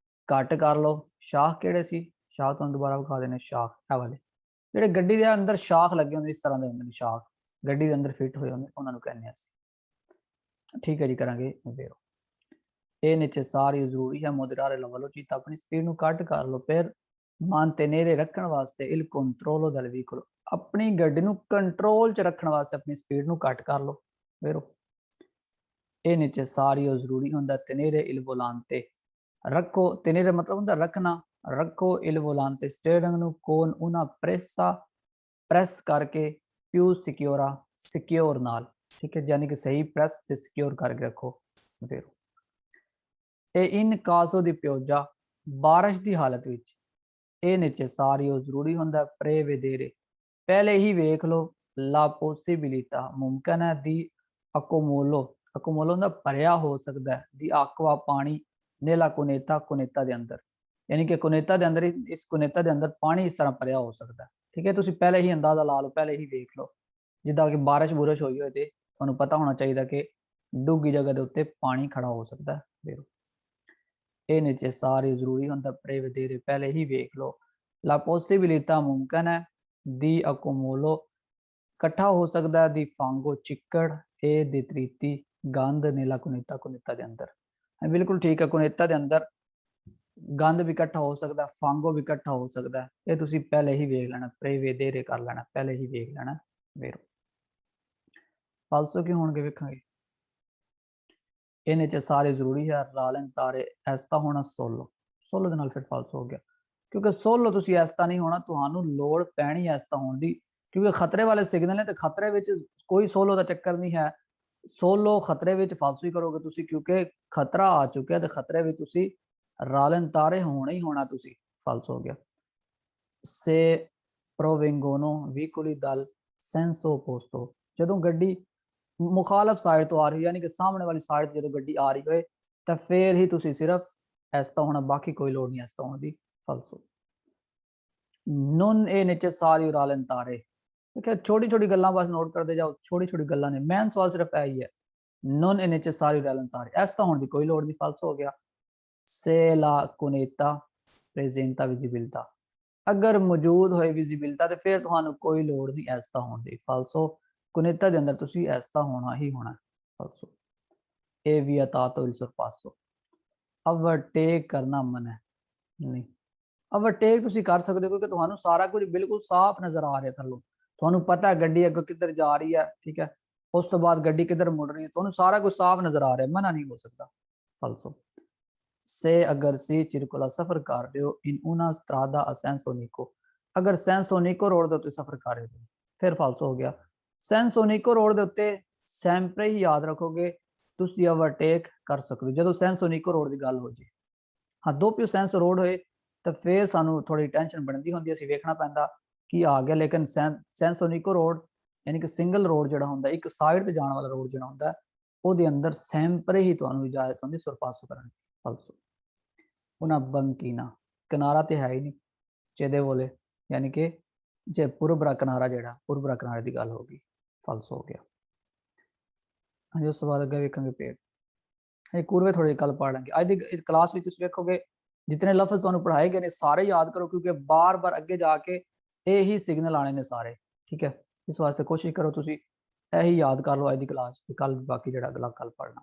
ਘੱਟ ਕਰ ਲਓ। ਸ਼ਾਖ ਕਿਹੜੇ ਸੀ, ਸ਼ਾਖ ਤੁਹਾਨੂੰ ਦੁਬਾਰਾ ਵਿਖਾ ਦੇਣੇ, ਸ਼ਾਖ ਇਹ ਵਾਲੇ ਜਿਹੜੇ ਗੱਡੀ ਦੇ ਅੰਦਰ ਸ਼ਾਖ ਲੱਗੇ ਹੁੰਦੇ, ਇਸ ਤਰ੍ਹਾਂ ਦੇ ਹੁੰਦੇ ਨੇ ਸ਼ਾਖ, ਗੱਡੀ ਦੇ ਅੰਦਰ ਫਿੱਟ ਹੋਏ ਹੁੰਦੇ, ਉਹਨਾਂ ਨੂੰ ਕਹਿੰਦੇ ਅਸੀਂ, ਠੀਕ ਹੈ ਜੀ। ਕਰਾਂਗੇ ਵੇਰੋ, ਇਹ ਨੀਚੇ ਸਾਰੀ ਜ਼ਰੂਰੀ ਹੈ। ਮੋਦੇਰਾਰੇ ਵੱਲੋਂ ਚੀਤਾ, ਆਪਣੀ ਸਪੀਡ ਨੂੰ ਘੱਟ ਕਰ ਲਓ। ਫਿਰ ਮਾਨਤੇਨੇਰੇ ਰੱਖਣ ਵਾਸਤੇ ਇਲ ਕੰਟਰੋਲੋ ਦਲ ਵਹੀਕਲ, ਆਪਣੀ ਗੱਡੀ ਨੂੰ ਕੰਟਰੋਲ 'ਚ ਰੱਖਣ ਵਾਸਤੇ ਆਪਣੀ ਸਪੀਡ ਨੂੰ ਘੱਟ ਕਰ ਲਓ, ਵੇਰੋ। ਇਹ ਨੀਚੇ ਸਾਰੀ ਉਹ ਜ਼ਰੂਰੀ ਹੁੰਦਾ। ਤੇਨੇਰੇ ਇਲ ਵੋਲਾਂਤੇ, ਰੱਖੋ, ਤੇਨੇਰੇ ਮਤਲਬ ਹੁੰਦਾ ਰੱਖਣਾ, ਰੱਖੋ ਇਲ ਵੋਲਾਂਤੇ ਸਟੀਅਰਿੰਗ ਨੂੰ ਕੋਨ ਉਹਨਾਂ ਪ੍ਰੈਸਾ, ਪ੍ਰੈਸ ਕਰਕੇ, ਪਿਊ ਸਿਕਿਉਰਾ, ਸਿਕਿਉਰ ਨਾਲ, ਠੀਕ ਹੈ, ਯਾਨੀ ਕਿ ਸਹੀ ਪ੍ਰੈਸ ਤੇ ਸਿਕਿਉਰ ਕਰਕੇ ਰੱਖੋ, ਵੇਰੋ। ਇਹ ਇਨ ਕਾਸੋ ਦੀ ਪਿਓਜਾ, ਬਾਰਿਸ਼ ਦੀ ਹਾਲਤ ਵਿੱਚ, ਇਹ ਨੀਚੇ ਸਾਰੀ ਉਹ ਜ਼ਰੂਰੀ ਹੁੰਦਾ। ਪ੍ਰੇ ਵੇਦੇਰੇ, ਪਹਿਲੇ ਹੀ ਵੇਖ ਲਓ। ਲਾ ਪੋਸੀਬਿਲਿਟਾ, ਮੁਮਕਿਨ ਹੈ। ਦੀ ਅਕੋਮੋਲੋ, ਅਕੋਮੋਲੋ ਹੁੰਦਾ ਭਰਿਆ ਹੋ ਸਕਦਾ ਹੈ। ਦੀ ਆਕਵਾ, ਪਾਣੀ, ਨੇਲਾ ਕੁਨੇਤਾ, ਕੁਨੇਤਾ ਦੇ ਅੰਦਰ, ਯਾਨੀ ਕਿ ਕੁਨੇਤਾ ਦੇ ਅੰਦਰ, ਇਸ ਕੁਨੇਤਾ ਦੇ ਅੰਦਰ ਪਾਣੀ ਇਸ ਤਰ੍ਹਾਂ ਭਰਿਆ ਹੋ ਸਕਦਾ, ਠੀਕ ਹੈ। ਤੁਸੀਂ ਪਹਿਲੇ ਹੀ ਅੰਦਾਜ਼ਾ ਲਾ ਲਓ, ਪਹਿਲੇ ਹੀ ਵੇਖ ਲਓ, ਜਿੱਦਾਂ ਕਿ ਬਾਰਿਸ਼ ਬੁਰਿਸ਼ ਹੋਈ ਹੋਏ ਤੇ ਤੁਹਾਨੂੰ ਪਤਾ ਹੋਣਾ ਚਾਹੀਦਾ ਕਿ ਡੂੰਘੀ ਜਗ੍ਹਾ ਦੇ ਉੱਤੇ ਪਾਣੀ ਖੜਾ ਹੋ ਸਕਦਾ, ਵੇਖੋ। ਇਹ ਨੀਚੇ ਸਾਰੇ ਜ਼ਰੂਰੀ ਹੁੰਦਾ। ਪ੍ਰੇ ਵੇਦੇਰੇ, ਪਹਿਲੇ ਹੀ ਵੇਖ ਲਓ। ਲਾ ਪੋਸੀਬਿਲਿਟਾ, ਮੁਮਕਿਨ ਹੈ। ਦੀ ਅਕੋਮੋਲੋ, ਇਕੱਠਾ ਹੋ ਸਕਦਾ। ਦੀ ਫਾਂਗੋ, ਚਿੱਕੜ। ਇਹ ਦੀ ਤ੍ਰੀਤੀ, ਗੰਦ। ਨੀਲਾ ਕੁਨੇਤਾ, ਕੁਨੇਤਾ ਦੇ ਅੰਦਰ, ਬਿਲਕੁਲ ਠੀਕ ਹੈ। ਕੁਨੇਤਾ ਦੇ ਅੰਦਰ ਗੰਦ ਵੀ ਇਕੱਠਾ ਹੋ ਸਕਦਾ, ਫਾਂਗੋ ਵੀ ਇਕੱਠਾ ਹੋ ਸਕਦਾ, ਇਹ ਤੁਸੀਂ ਪਹਿਲੇ ਹੀ ਵੇਖ ਲੈਣਾ, ਪ੍ਰੇ ਵੇਦੇਰੇ ਕਰ ਲੈਣਾ, ਪਹਿਲੇ ਹੀ ਵੇਖ ਲੈਣਾ, ਵੇਰੋ। ਫਾਲਸੋ ਕੀ ਹੋਣਗੇ ਵੇਖਾਂਗੇ। ਇਹਨੇ ਚ ਸਾਰੇ ਜ਼ਰੂਰੀ ਹੈ। ਰਾਲਨ ਤਾਰੇ, ਐਸਤਾ ਹੋਣਾ ਸੋਲੋ, ਸੋਲੋ ਦੇ ਨਾਲ ਫਿਰ ਫਾਲਸੋ ਹੋ ਗਿਆ, ਕਿਉਂਕਿ ਸੋਲੋ ਤੁਸੀਂ ਐਸਤਾ ਨਹੀਂ ਹੋਣਾ, ਤੁਹਾਨੂੰ ਲੋੜ ਪੈਣੀ ਐਸਤਾ ਹੋਣ ਦੀ, ਕਿਉਂਕਿ ਖਤਰੇ ਵਾਲੇ ਸਿਗਨਲ ਨੇ ਤੇ ਖਤਰੇ ਵਿੱਚ ਕੋਈ ਸੋਲੋ ਦਾ ਚੱਕਰ ਨਹੀਂ ਹੈ। ਸੋਲੋ ਖਤਰੇ ਵਿੱਚ ਫਾਲਸੂ ਹੀ ਕਰੋਗੇ ਤੁਸੀਂ, ਕਿਉਂਕਿ ਖਤਰਾ ਆ ਚੁੱਕਿਆ ਤੇ ਖਤਰੇ ਵਿੱਚ ਤੁਸੀਂ ਰਾਲਨ-ਤਾਰੇ ਹੋਣਾ ਹੀ ਹੋਣਾ, ਤੁਸੀਂ ਫਾਲਸ ਹੋ ਗਿਆ। ਸੇ provengono vicoli dal senso opposto, ਜਦੋਂ ਗੱਡੀ ਮੁਖਾਲਫ ਸਾਈਡ ਤੋਂ ਆ ਰਹੀ, ਯਾਨੀ ਕਿ ਸਾਹਮਣੇ ਵਾਲੀ ਸਾਈਡ ਜਦੋਂ ਗੱਡੀ ਆ ਰਹੀ ਹੋਏ ਤਾਂ ਫੇਰ ਹੀ ਤੁਸੀਂ ਸਿਰਫ ਐਸਾ ਹੋਣਾ, ਬਾਕੀ ਕੋਈ ਲੋੜ ਨਹੀਂ ਐਸਾ ਹੋਣ ਦੀ, ਫਾਲਸੋ। non è necessario rallentare, ਠੀਕ ਹੈ, ਛੋਟੀ ਛੋਟੀ ਗੱਲਾਂ ਬਸ ਨੋਟ ਕਰਦੇ ਜਾਓ, ਛੋਟੀ ਛੋਟੀ ਗੱਲਾਂ ਨੇ, ਮੇਨ ਸਵਾਲ ਸਿਰਫ ਇਹ ਹੀ ਹੈ, non è necessario rallentare, ਐਸਾ ਹੋਣ ਦੀ ਕੋਈ ਲੋੜ ਨਹੀਂ, ਫਾਲਸ ਹੋ ਗਿਆ। se la cuneta presenta visibilità, ਅਗਰ ਮੌਜੂਦ ਹੋਏ ਵਿਜ਼ਿਬਿਲਟਾ ਤੇ ਫਿਰ ਤੁਹਾਨੂੰ ਕੋਈ ਲੋੜ ਨਹੀਂ ਐਸਾ ਹੋਣ ਦੀ, ਫਾਲਸੋ। ਕੁਨੇਤਾ ਦੇ ਅੰਦਰ ਤੁਸੀਂ ਐਸਾ ਹੋਣਾ ਹੀ ਹੋਣਾ, ਫਾਲਸੋ। ਇਹ vietato il sorpasso, ਓਵਰਟੇਕ ਕਰਨਾ ਮਨਾ ਹੈ, ਨਹੀਂ। ਓਵਰਟੇਕ ਤੁਸੀਂ ਕਰ ਸਕਦੇ ਹੋ ਕਿਉਂਕਿ ਤੁਹਾਨੂੰ ਸਾਰਾ ਕੁਝ ਬਿਲਕੁਲ ਸਾਫ਼ ਨਜ਼ਰ ਆ ਰਿਹਾ ਥੱਲੋਂ, ਤੁਹਾਨੂੰ ਪਤਾ ਹੈ ਗੱਡੀ ਅੱਗੇ ਕਿੱਧਰ ਜਾ ਰਹੀ ਹੈ, ਠੀਕ ਹੈ, ਉਸ ਤੋਂ ਬਾਅਦ ਗੱਡੀ ਕਿੱਧਰ ਮੁੜ ਰਹੀ ਹੈ, ਤੁਹਾਨੂੰ ਸਾਰਾ ਕੁਝ ਸਾਫ਼ ਨਜ਼ਰ ਆ ਰਿਹਾ, ਮਨਾ ਨਹੀਂ ਹੋ ਸਕਦਾ, ਫਾਲਸੋ। से अगर सी circola सफर कर रहे हो in una strada a senso unico, अगर सेंसो निको रोड ਦੇ ਉੱਤੇ ਸਫ਼ਰ ਕਰ ਰਹੇ ਹੋ, ਫਿਰ ਫਾਲਸ ਹੋ ਗਿਆ। ਸੈਂਸੋ ਨਿਕੋ ਰੋਡ ਦੇ ਉੱਤੇ ਸੈਂਪਰੇ ਹੀ ਯਾਦ ਰੱਖੋਗੇ ਤੁਸੀਂ ਓਵਰਟੇਕ ਕਰ ਸਕਦੇ ਹੋ ਜਦੋਂ ਸੈਂਸੋ ਨਿਕੋ ਰੋਡ ਦੀ ਗੱਲ ਹੋ ਜੇ। ਹਾਂ, ਦੋਪਿਓ ਸੈਂਸ ਰੋਡ ਹੋਏ ਤਾਂ ਫਿਰ ਸਾਨੂੰ ਥੋੜੀ ਟੈਨਸ਼ਨ ਬਣਦੀ ਹੁੰਦੀ, ਅਸੀਂ ਵੇਖਣਾ ਪੈਂਦਾ ਕੀ ਆ ਗਿਆ, ਲੇਕਿਨ ਸੈਂਸੋ ਨਿਕੋ ਰੋਡ ਯਾਨੀ ਕਿ ਸਿੰਗਲ ਰੋਡ ਜਿਹੜਾ ਹੁੰਦਾ, ਇੱਕ ਸਾਈਡ ਤੇ ਜਾਣ ਵਾਲਾ ਰੋਡ ਜਿਹੜਾ ਹੁੰਦਾ, ਉਹਦੇ ਅੰਦਰ ਸੈਂਪਰੇ ਹੀ ਤੁਹਾਨੂੰ ਇਜਾਜ਼ਤ ਹੁੰਦੀ ਸੁਰਪਾਸੋ ਕਰਨ ਦੀ, ਫਾਲਸੋ। una banchina, ਕਿਨਾਰਾ ਤੇ ਹੈ ਹੀ ਨਹੀਂ ਜਿਹਦੇ ਬੋਲੇ, ਯਾਨੀ ਕਿ ਜੇ ਪੁਰਬਰਾ ਕਿਨਾਰਾ, ਜਿਹੜਾ ਪੁਰਬਰਾ ਕਿਨਾਰੇ ਦੀ ਗੱਲ ਹੋਗੀ, ਫਾਲਸ ਹੋ ਗਿਆ। ਹਾਂਜੀ, ਉਸ ਤੋਂ ਬਾਅਦ ਅੱਗੇ ਵੇਖਾਂਗੇ ਪੇੜ। ਇਹ ਕੁਰਵੇ ਥੋੜੇ ਕੱਲ ਪੜ੍ਹ ਲਾਂਗੇ। ਅੱਜ ਦੀ ਕਲਾਸ ਵਿੱਚ ਤੁਸੀਂ ਵੇਖੋਗੇ ਜਿਤਨੇ ਲਫ਼ਜ਼ ਤੁਹਾਨੂੰ ਪੜ੍ਹਾਏ ਗਏ ਨੇ ਸਾਰੇ ਯਾਦ ਕਰੋ, ਕਿਉਂਕਿ ਬਾਰ-ਬਾਰ ਅੱਗੇ ਜਾ ਕੇ ਇਹੀ ਸਿਗਨਲ ਆਣੇ ਨੇ ਸਾਰੇ, ਠੀਕ ਹੈ। ਇਸ ਵਾਸਤੇ ਕੋਸ਼ਿਸ਼ ਕਰੋ ਤੁਸੀਂ ਇਹੀ ਯਾਦ ਕਰ ਲਓ ਅੱਜ ਦੀ ਕਲਾਸ ਤੇ ਕੱਲ ਬਾਕੀ ਜਿਹੜਾ ਅਗਲਾ ਕੱਲ ਪੜ੍ਹਨਾ।